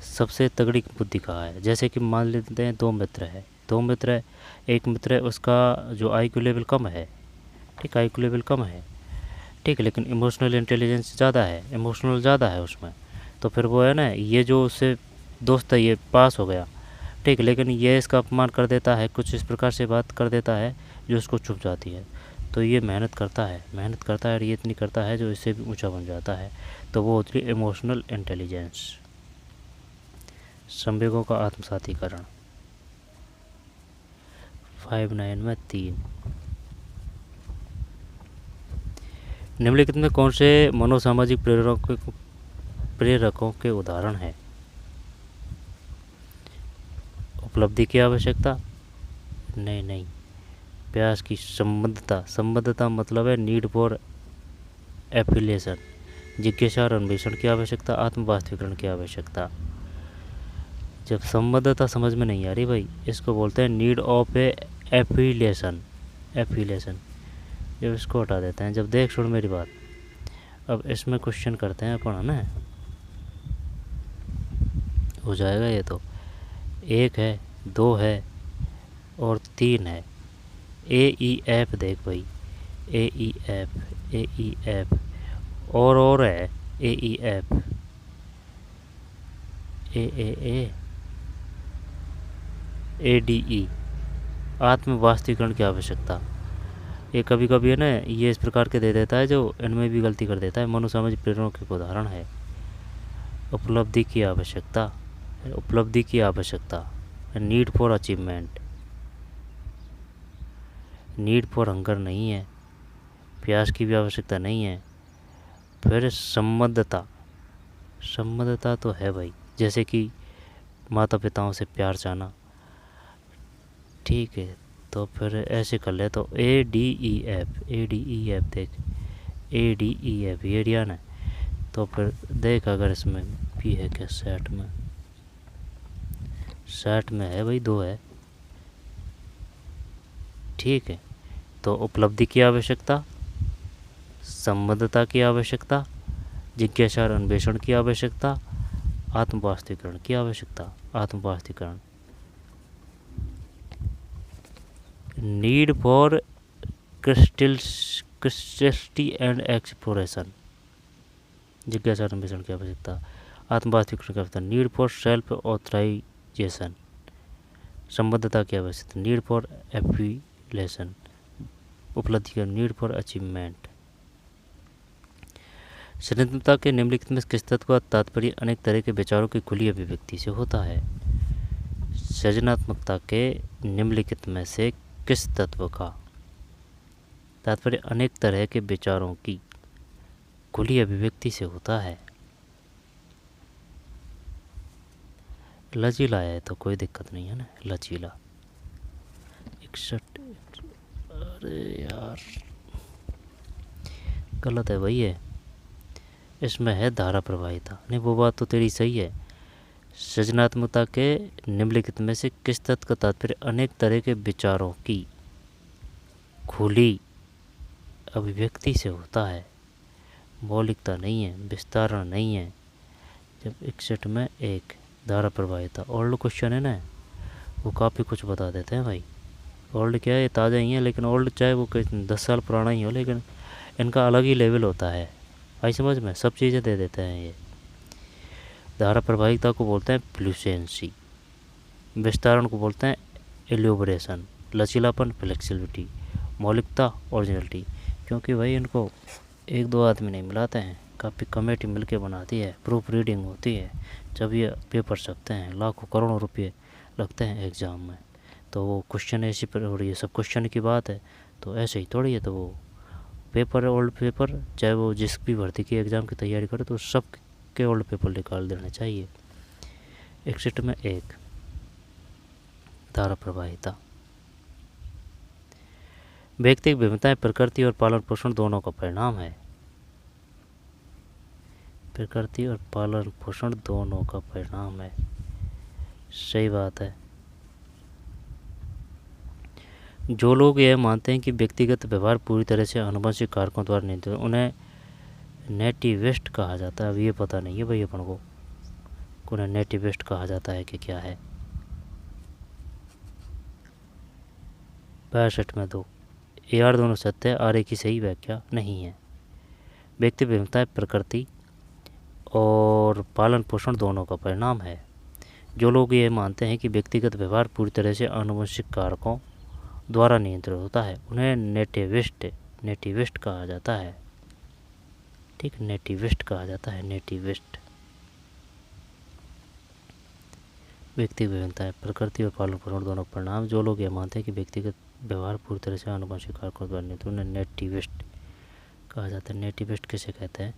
सबसे तगड़ी बुद्धि कहा है। जैसे कि मान लेते हैं दो मित्र है, एक मित्र है उसका जो IQ लेवल कम है, ठीक, IQ लेवल कम है, ठीक है, लेकिन इमोशनल इंटेलिजेंस ज़्यादा है, इमोशनल ज़्यादा है उसमें। तो फिर वो है ना, ये जो उससे दोस्त है ये पास हो गया, ठीक, लेकिन ये इसका अपमान कर देता है, कुछ इस प्रकार से बात कर देता है जो उसको चुभ जाती है। तो ये मेहनत करता है और ये इतनी करता है जो इससे भी ऊंचा बन जाता है। तो वो होती है इमोशनल इंटेलिजेंस, संवेगों का आत्मसातीकरण। 5(9) में 3। निम्नलिखित में कौन से मनोसामाजिक प्रेरकों के उदाहरण हैं? उपलब्धि की आवश्यकता, नहीं। प्यास की संबद्धता मतलब है नीड फॉर एफिलिएशन। जिज्ञासा और अन्वेषण की आवश्यकता, आत्मवास्तविकरण की आवश्यकता। जब संबद्धता समझ में नहीं आ रही भाई, इसको बोलते हैं नीड ऑफ ए एफिलिएशन। जब इसको हटा देते हैं, जब देख सुन मेरी बात, अब इसमें क्वेश्चन करते हैं अपन, है ना, हो जाएगा ये तो। 1 है, 2 है और 3 है। AEF देख भाई, AEF और है AEF, AAA, ADE, आत्मवास्तविकरण की आवश्यकता। ये कभी कभी है ना ये इस प्रकार के दे देता है जो इनमें भी गलती कर देता है। मनोसामाजिक प्रेरणा के उदाहरण है। उपलब्धि की आवश्यकता, need for achievement, need for hunger नहीं है, प्यास की भी आवश्यकता नहीं है। फिर संबद्धता तो है भाई, जैसे कि माता पिताओं से प्यार चाहना, ठीक है। तो फिर ऐसे कर ले तो ADEF देख, ADEF ये दिया ना। तो फिर देख अगर इसमें भी है क्या, सेट में है भाई, 2 है, ठीक है। तो उपलब्धि की आवश्यकता, संबद्धता की आवश्यकता, जिज्ञासा और अन्वेषण की आवश्यकता, आत्मवास्तविकरण की आवश्यकता। आत्मवास्तविकरण, नीड फॉर क्रिस्टलिटी एंड एक्सप्लोरेशन, जिज्ञासा और अन्वेषण की आवश्यकता। आत्मवास्तविकरण की आवश्यकता, नीड फॉर सेल्फ ऑथराइजेशन। संबद्धता की आवश्यकता, नीड फॉर एफिलिएशन। उपलब्धि का, नीड फॉर अचीवमेंट। सृजनात्मकता के निम्नलिखित में किस तत्व का तात्पर्य अनेक तरह के विचारों की खुली अभिव्यक्ति से होता है? सृजनात्मकता के निम्नलिखित में से किस तत्व का तात्पर्य अनेक तरह के विचारों की खुली अभिव्यक्ति से होता है? लचीला है तो कोई दिक्कत नहीं है ना, लचीला। 61, अरे यार गलत है भाई, ये इसमें है धारा प्रवाहिता। नहीं वो बात तो तेरी सही है, सृजनात्मकता के निम्नलिखित में से किस तत्व का तात्पर्य अनेक तरह के विचारों की खुली अभिव्यक्ति से होता है, मौलिकता नहीं है, विस्तारण नहीं है। जब 61 में एक धारा प्रवाहिता ओल्ड क्वेश्चन है ना, वो काफ़ी कुछ बता देते हैं भाई। ओल्ड क्या है, ताज़ा ही है, लेकिन ओल्ड चाहे वो 10 साल पुराना ही हो, लेकिन इनका अलग ही लेवल होता है। आई समझ में, सब चीज़ें दे देते हैं ये। धारा प्रवाहिता को बोलते हैं फ्लुसेंसी, विस्तारण को बोलते हैं एल्यूबरेशन, लचीलापन फ्लेक्सिबिलिटी, मौलिकता ओरिजिनलिटी। क्योंकि भाई इनको एक दो आदमी नहीं मिलाते हैं, काफ़ी कमेटी मिलके बनाती है, प्रूफ रीडिंग होती है, जब ये पेपर छपते हैं लाखों करोड़ों रुपये लगते हैं एग्ज़ाम में। तो वो क्वेश्चन ऐसी पर, और ये सब क्वेश्चन की बात है, तो ऐसे ही थोड़ी है। तो वो पेपर ओल्ड पेपर, चाहे वो जिस भी भर्ती की एग्ज़ाम की तैयारी करे, तो सब के ओल्ड पेपर निकाल देने चाहिए। 61 में एक धारा प्रवाहिता। व्यक्तिगत भिन्नताएं प्रकृति और पालन पोषण दोनों का परिणाम है। प्रकृति और पालन पोषण दोनों का परिणाम है, सही बात है। जो लोग यह मानते हैं कि व्यक्तिगत व्यवहार पूरी तरह से आनुवंशिक कारकों द्वारा नियंत्रित, उन्हें नेटिविस्ट कहा जाता है। अब ये पता नहीं है भाई अपन को, उन्हें नेटिविस्ट कहा जाता है कि क्या है। 62 में 2 यार दोनों सत्य है, आर्य की सही व्याख्या नहीं है। व्यक्ति भिन्नताएं प्रकृति और पालन पोषण दोनों का परिणाम है। जो लोग ये मानते हैं कि व्यक्तिगत व्यवहार पूरी तरह से आनुवंशिक कारकों द्वारा नियंत्रित होता है, उन्हें नेटिविस्ट कहा जाता है। ठीक, नेटिविस्ट कहा जाता है, नेटिविस्ट। व्यक्तिगत भिन्नताएं प्रकृति और पालन पोषण दोनों का परिणाम। जो लोग ये मानते हैं कि व्यक्तिगत व्यवहार पूरी तरह से आनुवंशिक कारकों द्वारा नियंत्रित, उन्हें नेटिविस्ट कहा जाता है। नेटिविस्ट किसे कहते हैं?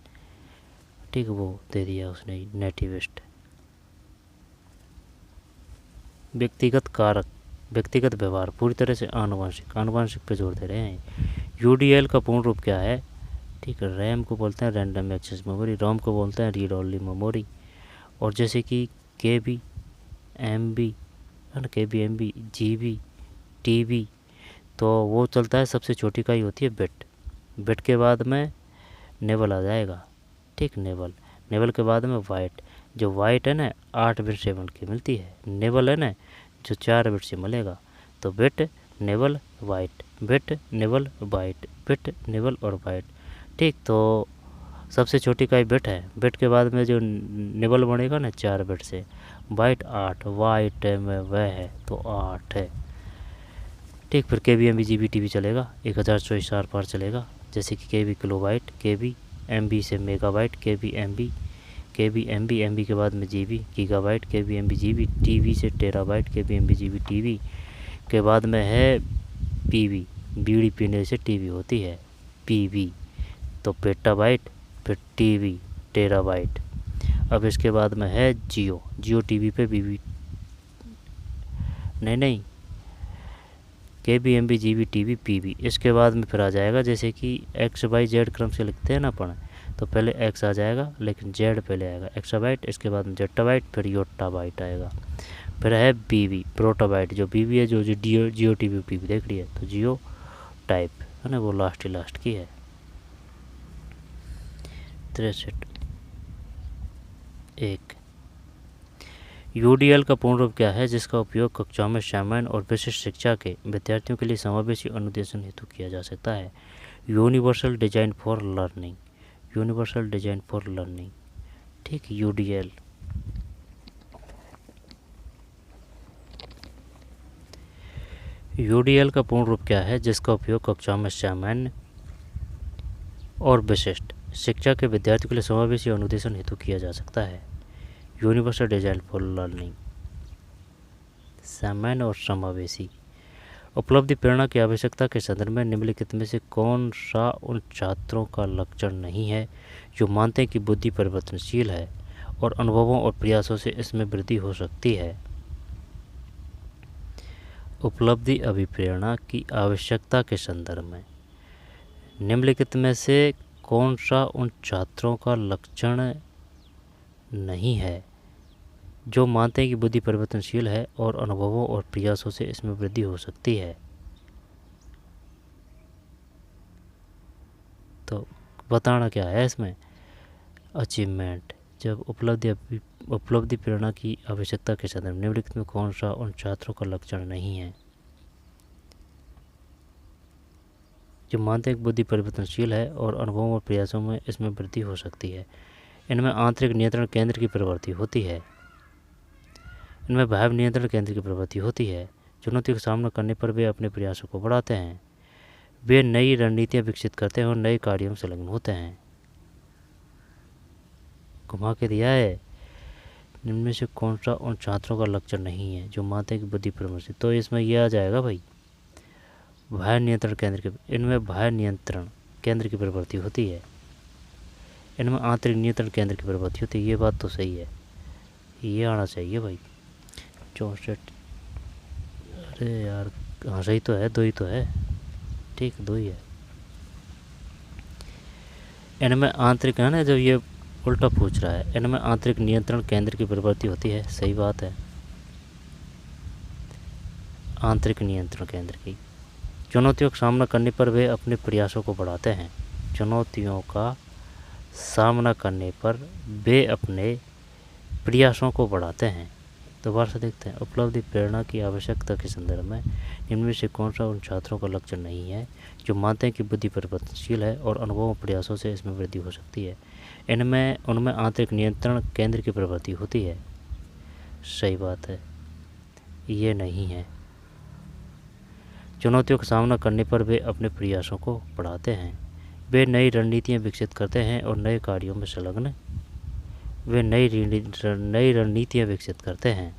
ठीक, वो दे दिया उसने, नेटिविस्ट। व्यक्तिगत कारक, व्यक्तिगत व्यवहार पूरी तरह से आनुवंशिक, आनुवंशिक पे जोर दे रहे हैं। यूडीएल का पूर्ण रूप क्या है? ठीक है, रैम को बोलते हैं रैंडम एक्सेस मेमोरी, रोम को बोलते हैं रीड ओनली मेमोरी। और जैसे कि के बी एम बी है ना, K B M B G B T B, तो वो चलता है, सबसे छोटी इकाई होती है बिट। बिट के बाद में नेवल आ जाएगा। ठीक, नेवल, नेवल के बाद में वाइट। जो वाइट है ना 8 बिट से बन के मिलती है, नेवल है ना जो 4 बिट से मिलेगा। तो bit naval white, bit naval white, bit naval और वाइट। ठीक, तो सबसे छोटी इकाई बिट है, बिट के बाद में जो नेवल बनेगा ना 4 बिट से, वाइट 8, वाइट में वह है तो 8 है। ठीक, फिर K B M B G B T B चलेगा, 1024 आर पार चलेगा। जैसे कि K B kilobyte, K B M B से megabyte, K B M B M B के बाद में G B gigabyte, K B M B G B T B से terabyte, K B M B G B T B के बाद में है पी बी, बीड़ी पीने से टी बी होती है पी बी, तो पेटा बाइट, फिर टी बी टेरा बाइट। अब इसके बाद में है जियो, जियो टी बी पे बी बी, नहीं K B M B G B T B P B. इसके बाद में फिर आ जाएगा, जैसे कि एक्स वाई जेड क्रम से लिखते हैं ना अपन, तो पहले एक्स आ जाएगा, लेकिन जेड पहले आएगा, एक्साबाइट, इसके बाद में जेट्टाबाइट, फिर योट्टाबाइट आएगा। फिर है बी बी, प्रोटोबाइट, जो बी बी है, जो जियो टी बी पी बी देख रही है, तो जियो टाइप है ना, वो लास्ट की है। 63 1 यूडीएल का पूर्ण रूप क्या है, जिसका उपयोग कक्षाओं में सामान्य और विशिष्ट शिक्षा के विद्यार्थियों के लिए समावेशी अनुदेशन हेतु किया जा सकता है? Universal design for learning, universal design for learning. ठीक, यूडीएल। यूडीएल का पूर्ण रूप क्या है, जिसका उपयोग कक्षाओं में सामान्य और विशिष्ट शिक्षा के विद्यार्थियों के लिए समावेशी अनुदेशन हेतु किया जा सकता है? यूनिवर्सल डिजाइन फॉर लर्निंग, सामान्य और समावेशी। उपलब्धि प्रेरणा की आवश्यकता के संदर्भ में निम्नलिखित में से कौन सा उन छात्रों का लक्षण नहीं है जो मानते हैं कि बुद्धि परिवर्तनशील है और अनुभवों और प्रयासों से इसमें वृद्धि हो सकती है? उपलब्धि अभिप्रेरणा की आवश्यकता के संदर्भ में निम्नलिखित में से कौन सा उन छात्रों का लक्षण नहीं है जो मानते हैं कि बुद्धि परिवर्तनशील है और अनुभवों और प्रयासों से इसमें वृद्धि हो सकती है। तो बताना क्या है इसमें, अचीवमेंट, जब उपलब्धि प्रेरणा की आवश्यकता के संदर्भ निम्नलिखित में कौन सा उन छात्रों का लक्षण नहीं है। जो मानते हैं कि बुद्धि परिवर्तनशील है और अनुभवों और प्रयासों में इसमें वृद्धि हो सकती है। इनमें आंतरिक नियंत्रण केंद्र की प्रवृत्ति होती है। इनमें बाह्य नियंत्रण केंद्र की प्रवृत्ति होती है। चुनौतियों का सामना करने पर वे अपने प्रयासों को बढ़ाते हैं। वे नई रणनीतियाँ विकसित करते हैं और नए कार्यों में संलग्न होते हैं। घुमा के दिया है, इनमें से कौन सा उन छात्रों का लक्षण नहीं है जो मानते हैं कि बुद्धि परिवर्तनशील। तो इसमें यह आ जाएगा भाई बाह्य नियंत्रण केंद्र के, इनमें बाह्य नियंत्रण केंद्र की प्रवृत्ति होती है। इनमें आंतरिक नियंत्रण केंद्र की प्रवृत्ति होती है। ये बात तो सही है, ये आना चाहिए भाई। 64, अरे यार हाँ सही तो है, 2 ही तो है, ठीक 2 ही है। इनमें आंतरिक है ना, जब ये उल्टा पूछ रहा है, इनमें आंतरिक नियंत्रण केंद्र की प्रवृत्ति होती है, सही बात है, आंतरिक नियंत्रण केंद्र की। चुनौतियों का सामना करने पर वे अपने प्रयासों को बढ़ाते हैं। चुनौतियों का सामना करने पर वे अपने प्रयासों को बढ़ाते हैं। दोबारा से देखते हैं, उपलब्धि प्रेरणा की आवश्यकता के संदर्भ में इनमें से कौन सा उन छात्रों का लक्षण नहीं है जो मानते हैं कि बुद्धि परिवर्तनशील है और अनुभवों प्रयासों से इसमें वृद्धि हो सकती है। उनमें आंतरिक नियंत्रण केंद्र की प्रवृत्ति होती है, सही बात है, ये नहीं है। चुनौतियों का सामना करने पर वे अपने प्रयासों को बढ़ाते हैं। वे नई रणनीतियाँ विकसित करते हैं और नए कार्यों में संलग्न, वे नई रणनीतियाँ विकसित करते हैं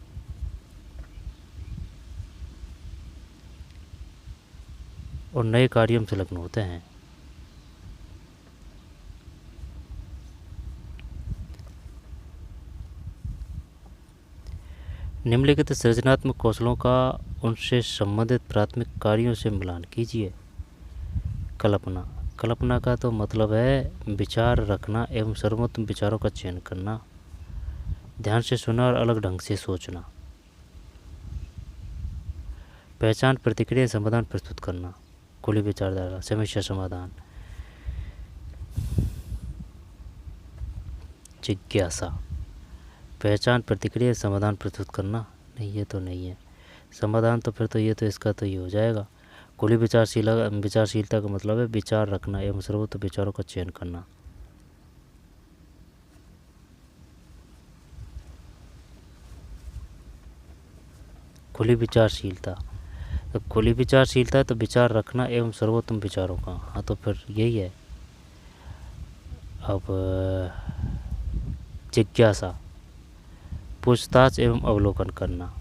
और नए कार्यों में संलग्न होते हैं। निम्नलिखित सृजनात्मक कौशलों का उनसे संबंधित प्राथमिक कार्यों से मिलान कीजिए। कल्पना, कल्पना का तो मतलब है विचार रखना एवं सर्वोत्तम विचारों का चयन करना, ध्यान से सुनना और अलग ढंग से सोचना। पहचान, प्रतिक्रिया, समाधान प्रस्तुत करना, खुली विचारधारा, समस्या समाधान। जिज्ञासा, पहचान, प्रतिक्रिया, समाधान प्रस्तुत करना, नहीं ये तो नहीं है। समाधान तो फिर तो ये तो इसका तो ये हो जाएगा। खुली विचारशीलता का मतलब है विचार रखना एवं सर्वोत्तम विचारों का चयन करना। खुली विचारशीलता, तो खुली विचारशीलता है तो विचार रखना एवं सर्वोत्तम विचारों का, हाँ तो फिर यही है। अब जिज्ञासा, पूछताछ एवं अवलोकन करना।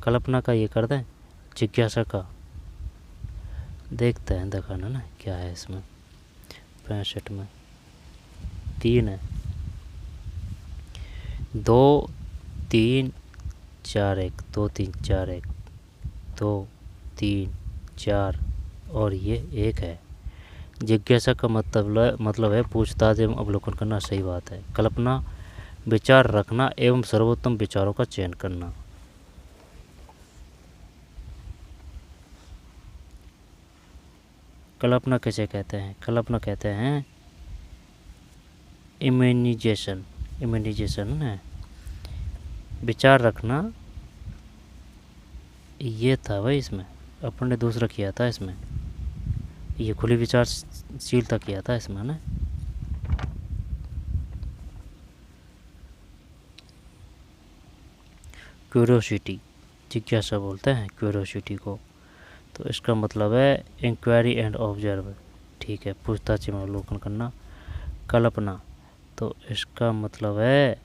कल्पना का ये कर दें, जिज्ञासा का देखते हैं, दिखाना ना क्या है इसमें। 65 में 3 है, 2 3 4 1, 2 3 4 1, 2 3 4 और ये 1 है। जिज्ञासा का मतलब है पूछताछ एवं अवलोकन करना, सही बात है। कल्पना, विचार रखना एवं सर्वोत्तम विचारों का चयन करना। कल्पना कैसे कहते हैं, कल्पना कहते हैं इमेजिनेशन, इमेजिनेशन है। विचार रखना ये था भाई, इसमें अपन ने दूसरा किया था, इसमें ये खुली विचारशीलता किया था इसमें ना। क्यूरियोसिटी, जिज्ञासा बोलते हैं क्यूरियोसिटी को, तो इसका मतलब है इंक्वायरी एंड ऑब्जर्व, ठीक है, पूछताछ में अवलोकन करना। कल्पना, तो इसका मतलब है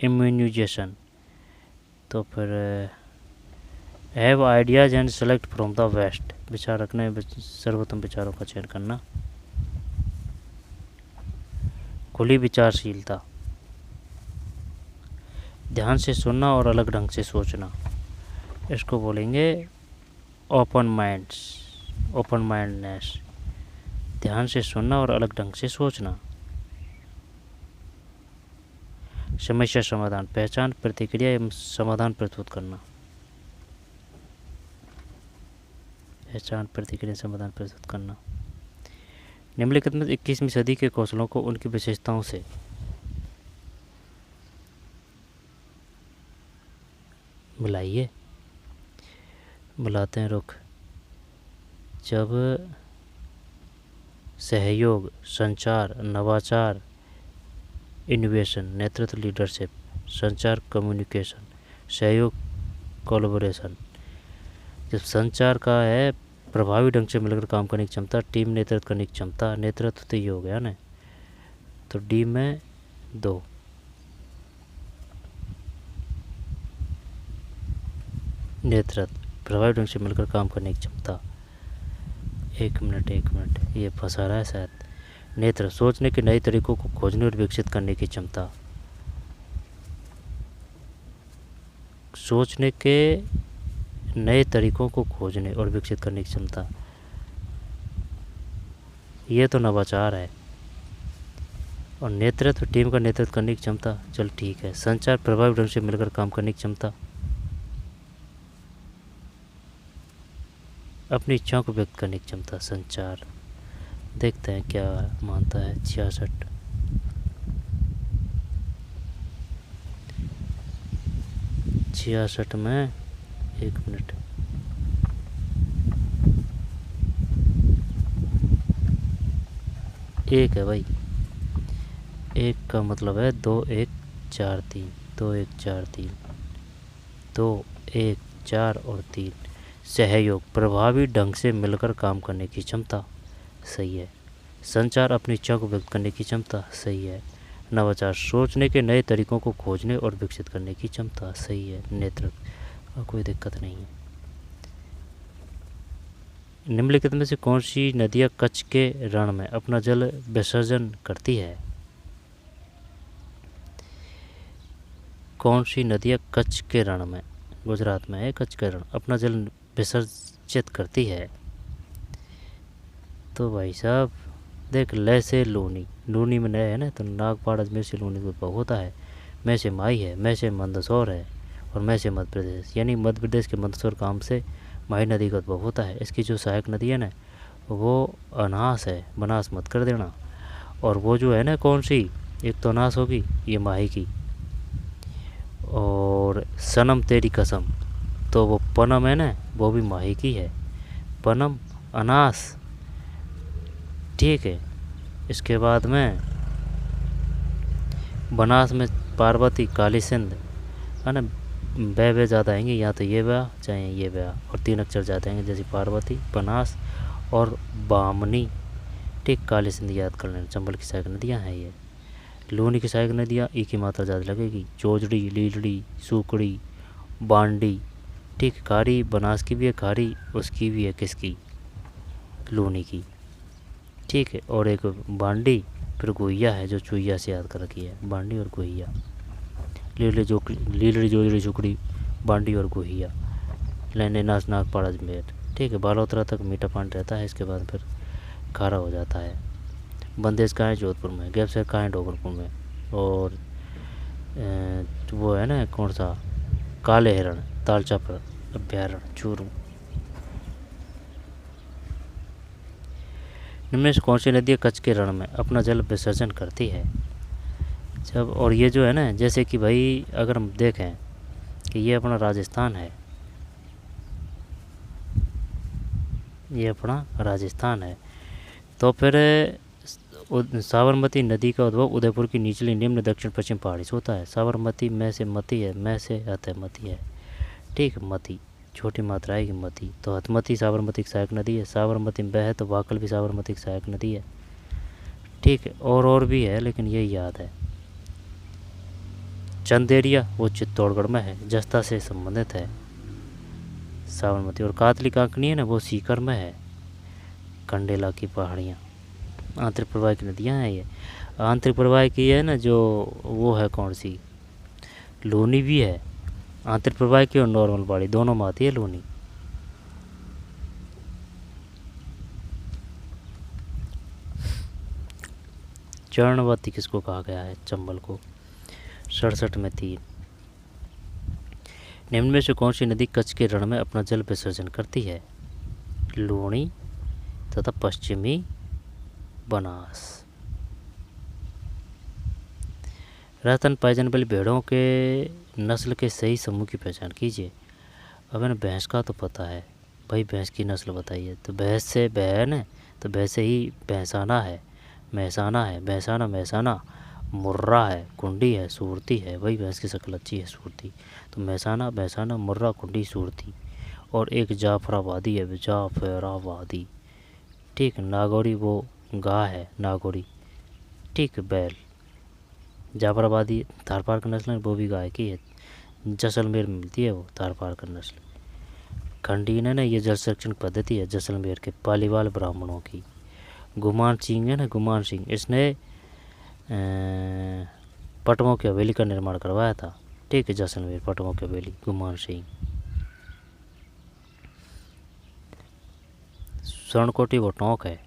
इम्यूनाइजेशन, तो फिर have ideas and select from the best, विचार रखने सर्वोत्तम विचारों का चयन करना। खुली विचारशीलता, ध्यान से सुनना और अलग ढंग से सोचना, इसको बोलेंगे ओपन माइंड्स, ओपन माइंडनेस, ध्यान से सुनना और अलग ढंग से सोचना। समस्या समाधान, पहचान, प्रतिक्रिया एवं समाधान प्रस्तुत करना। पहचान, प्रतिक्रिया, समाधान प्रस्तुत करना। निम्नलिखित में 21वीं सदी के कौशलों को उनकी विशेषताओं से मिलाइए। मिलाते हैं रुख। जब सहयोग, संचार, नवाचार, इनोवेशन, नेतृत्व लीडरशिप, संचार कम्युनिकेशन, सहयोग कोलैबोरेशन। जब संचार का है प्रभावी ढंग से मिलकर काम करने की क्षमता, टीम नेतृत्व करने की क्षमता, नेतृत्व तो ये हो गया ना, तो डी में 2। नेतृत्व प्रभावी ढंग से मिलकर काम करने की क्षमता। एक मिनट ये फंसा रहा है शायद। नेतृत्व सोचने के नए तरीकों को खोजने और विकसित करने की क्षमता। सोचने के नए तरीकों को खोजने और विकसित करने की क्षमता, ये तो नवाचार है। और नेतृत्व टीम का नेतृत्व करने की क्षमता, चल ठीक है। संचार प्रभावी ढंग से मिलकर काम करने की क्षमता, अपनी इच्छाओं को व्यक्त करने की क्षमता। संचार देखते हैं क्या मानता है। 66 में 1 मिनट। एक है भाई, एक का मतलब है 2 1 4 3, 2 1 4 3, 2 1 4 और 3। सहयोग प्रभावी ढंग से मिलकर काम करने की क्षमता, सही है। संचार अपनी इच्छा को व्यक्त करने की क्षमता, सही है। नवाचार सोचने के नए तरीकों को खोजने और विकसित करने की क्षमता, सही है। नेतृत्व कोई दिक्कत नहीं है। निम्नलिखित में से कौन सी नदियाँ कच्छ के रण में अपना जल विसर्जन करती है? कौन सी नदियाँ कच्छ के रण में, गुजरात में है कच्छ के रण, अपना जल विसर्जित करती है? तो भाई साहब देख, ले से लूनी, लूनी में नए है ना, तो नागपाड़ अजमेर से लूनी का उद्भव होता है। मैं से माई है, मैं से मंदसौर है, और मैं से मध्य प्रदेश, यानी मध्य प्रदेश के मंदसौर गांव से माई नदी का उद्भव होता है। इसकी जो सहायक नदी है ना, वो अनास है, बनास मत कर देना। और वो जो है ना कौन सी, एक तो अनास होगी, ये माही की, और सनम तेरी कसम, तो वो पनम है ना, वो भी माही की है। पनम, अनास, ठीक है। इसके बाद में बनास में पार्वती, काली सिंध है ना, वे ज़्यादा आएंगे, या तो ये ब्याह चाहे ये ब्याह, और 3 अक्षर ज़्यादा आएंगे, जैसे पार्वती, बनास और बामनी, ठीक। काली सिंध याद कर लेना। चंबल की सहायक नदियाँ हैं ये। लूनी की सहायक नदियाँ ई की मात्रा ज़्यादा लगेगी, चोजड़ी, लीलड़ी, सूकड़ी, बांडी, ठीक। खारी बनास की भी है, खारी उसकी भी है, किसकी, लूनी की, ठीक है। और एक बांडी, फिर गोहिया है जो चुहिया से याद कर रखी है, बांडी और गोहिया। लीलड़ी, जोजड़ी, सुकड़ी, बांडी और गोहिया। लेने नाच नागपाड़ अजमेर, ठीक है। बालोतरा तक मीठा पानी रहता है, इसके बाद फिर खारा हो जाता है। बंदेज कहाँ है, जोधपुर में। गैपसर कहाँ है, डोगरपुर में। और वो है ना कौन सा, काले हिरण, तालचा पर अभ्यारण्य, चूरू। इनमें से कौन सी नदी कच्छ के रण में अपना जल विसर्जन करती है? जब, और ये जो है ना, जैसे कि भाई अगर हम देखें कि ये अपना राजस्थान है, ये अपना राजस्थान है, तो फिर साबरमती नदी का उद्भव उदयपुर की निचली निम्न दक्षिण पश्चिम पहाड़ी से होता है। साबरमती में से मती है, मैं से हतमती है, ठीक। मती छोटी मात्रा है कि मती, तो हतमती साबरमती की सहायक नदी है। साबरमती में बह है तो वाकल भी साबरमती की सहायक नदी है, ठीक है। और भी है लेकिन ये याद है। चंदेरिया वो चित्तौड़गढ़ में है, जस्ता से संबंधित है साबरमती। और कातली कांकनी है ना, वो सीकर में है, कंडेला की पहाड़ियाँ। आंतरिक प्रवाह की नदियाँ हैं ये। आंतरिक प्रवाह की है ना जो, वो है कौन सी, लूनी भी है। आंतरिक प्रवाह की और नॉर्मल बाड़ी दोनों में आती है लूनी। चरणवती किसको कहा गया है? चंबल को। 67 में 3। निम्न में से कौन सी नदी कच्छ के रण में अपना जल विसर्जन करती है? लूणी तथा पश्चिमी बनास। राजस्थान पाई जाने वाली भेड़ों के नस्ल के सही समूह की पहचान कीजिए। अब मैंने भैंस का तो पता है भाई, भैंस की नस्ल बताइए। तो भैंस से बहन है, तो भैंस से ही भैंसाना है, महसाना है, भैंसाना महसाना, मुर्रा है, कुंडी है, सूरती है। भाई भैंस की शक्ल अच्छी है, सूरती। तो महसाना, भैंसाना, मुर्रा, कुंडी, सूरती। और एक जाफराबादी है, जाफराबादी। ठीक। नागौरी वो गाय है, नागौरी। ठीक। बैल। जाफराबादी थारपार की नस्ल है, वो भी गाय की है, जैसलमेर में मिलती है वो थारपार की नस्ल। खंडीन है ना, ये जल संरक्षण पद्धति है जैसलमेर के पालीवाल ब्राह्मणों की। गुमान सिंह है ना, गुमान सिंह, इसने पटमों की हवेली का निर्माण करवाया था। ठीक है, जैसलमेर पटमों की हवेली, गुमान सिंह। स्वर्णकोटी वो टोंक है।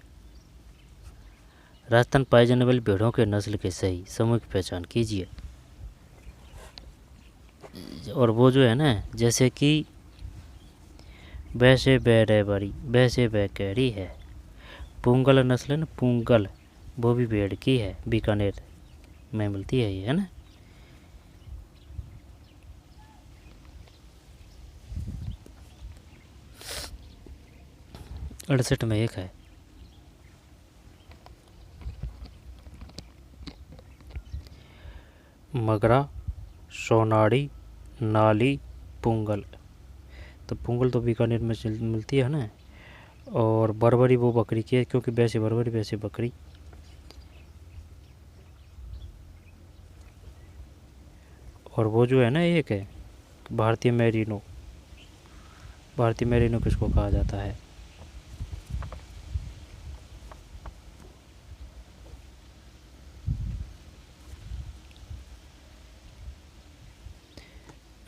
राजस्थान पाई जाने वाली भेड़ों के नस्ल के सही समूह की पहचान कीजिए। और वो जो है ना, जैसे कि वैसे बैरे बड़ी, वैसे बैकरी है। पुंगल नस्ल है ना, पुंगल, वो भी भेड़ की है, बीकानेर में मिलती है ये, है ना। अड़सठ में एक है। मगरा, सोनाड़ी, नाली, पुंगल। तो पुंगल तो बीकानेर में मिलती है ना। और बरबरी वो बकरी की है, क्योंकि वैसे बरबरी वैसे बकरी। और वो जो है ना, एक है भारतीय मैरिनो। भारतीय मैरिनो किसको कहा जाता है?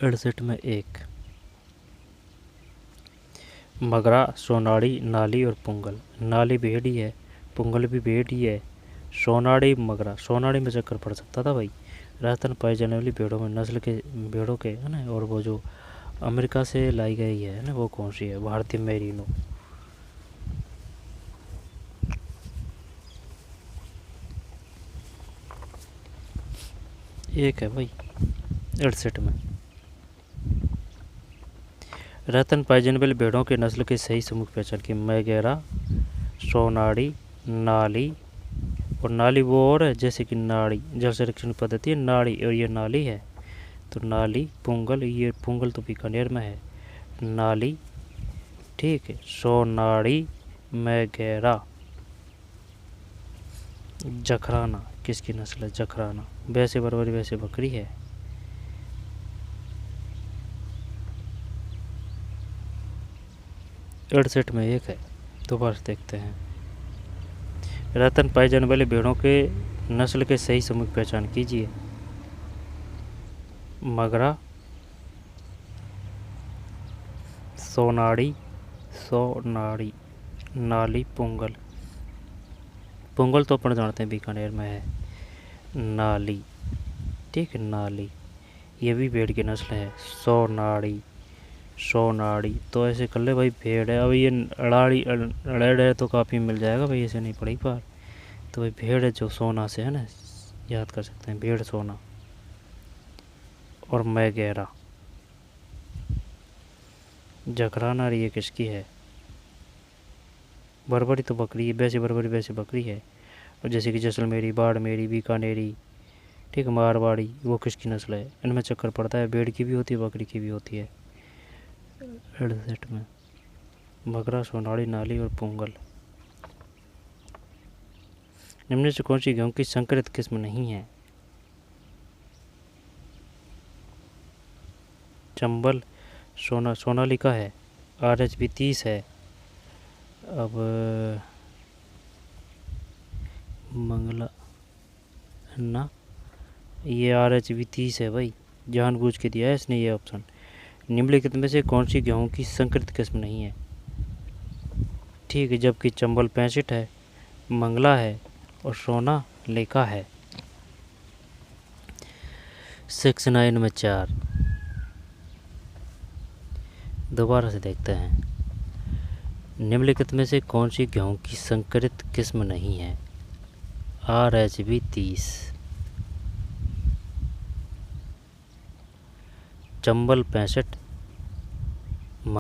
अड़सठ में एक। मगरा, सोनाड़ी, नाली और पुंगल। नाली भेड़ ही है, पुंगल भी भेड़ ही है। सोनाड़ी, मगरा, सोनाड़ी में चक्कर पड़ सकता था भाई। राजस्थान पाई जाने वाली भेड़ों में नस्ल के भेड़ों के, है ना। और वो जो अमेरिका से लाई गई है ना, वो कौन सी है? भारतीय मैरिनो। एक है भाई 68 में। राजस्थान पाई जाने वाली भेड़ों के नस्ल के सही समूह की पहचान की। मैगेरा, सोनाड़ी, नाली। और नाली वो और है, जैसे कि नाड़ी जल संरक्षण पद्धति है, नाड़ी, और ये नाली है। तो नाली, पुंगल, ये पुंगल तो बीकानेर में है, नाली। ठीक है। सोनाड़ी, मैगेरा। जखराना किसकी नस्ल है? जखराना, वैसे बरबरी वैसे बकरी है। अड़सठ में एक है। दोबारा से देखते हैं। राजस्थान पाई जाने वाले भेड़ों के नस्ल के सही समूह की पहचान कीजिए। मगरा, सोनाड़ी, सोनाड़ी, नाली, पुंगल। पुंगल तो अपन जानते हैं बीकानेर में है, नाली। ठीक है, नाली, ये भी भेड़ की नस्ल है। सोनाड़ी, सोनाड़ी। तो ऐसे कर ले भाई, भेड़ है। अब ये अड़ाड़ी अड़ेड़ है तो काफ़ी मिल जाएगा भाई, ऐसे नहीं पड़ी पार। तो भाई भेड़ है जो सोना से है ना, याद कर सकते हैं, भेड़ सोना। और मैगेरा, जखराना, ये किसकी है? बरबरी तो बकरी है, वैसे बरबरी वैसे बकरी है। और जैसे कि जैसलमेरी, बाड़मेरी, बीकानेरी, ठीक, मारवाड़ी, वो किसकी नस्ल है? इनमें चक्कर पड़ता है, भेड़ की भी होती है, बकरी की भी होती है। 68 में मगरा, सोनाड़ी, नाली और पुंगल। निम्न से कौन सी गेहूं की संकरित किस्म नहीं है? चंबल, सोनालिका है, RHB 30 है। अब मंगला ना, ये RHB 30 है भाई, जानबूझ के दिया है इसने ये ऑप्शन। निम्नलिखित में से कौन सी गेहूं की संकरित किस्म नहीं है? ठीक है, जबकि चंबल 65 है, मंगला है और सोनालिका है। 6 9 में 4। दोबारा से देखते हैं, निम्नलिखित में से कौन सी गेहूँ की संकरित किस्म नहीं है? RH-B 30, चंबल 65,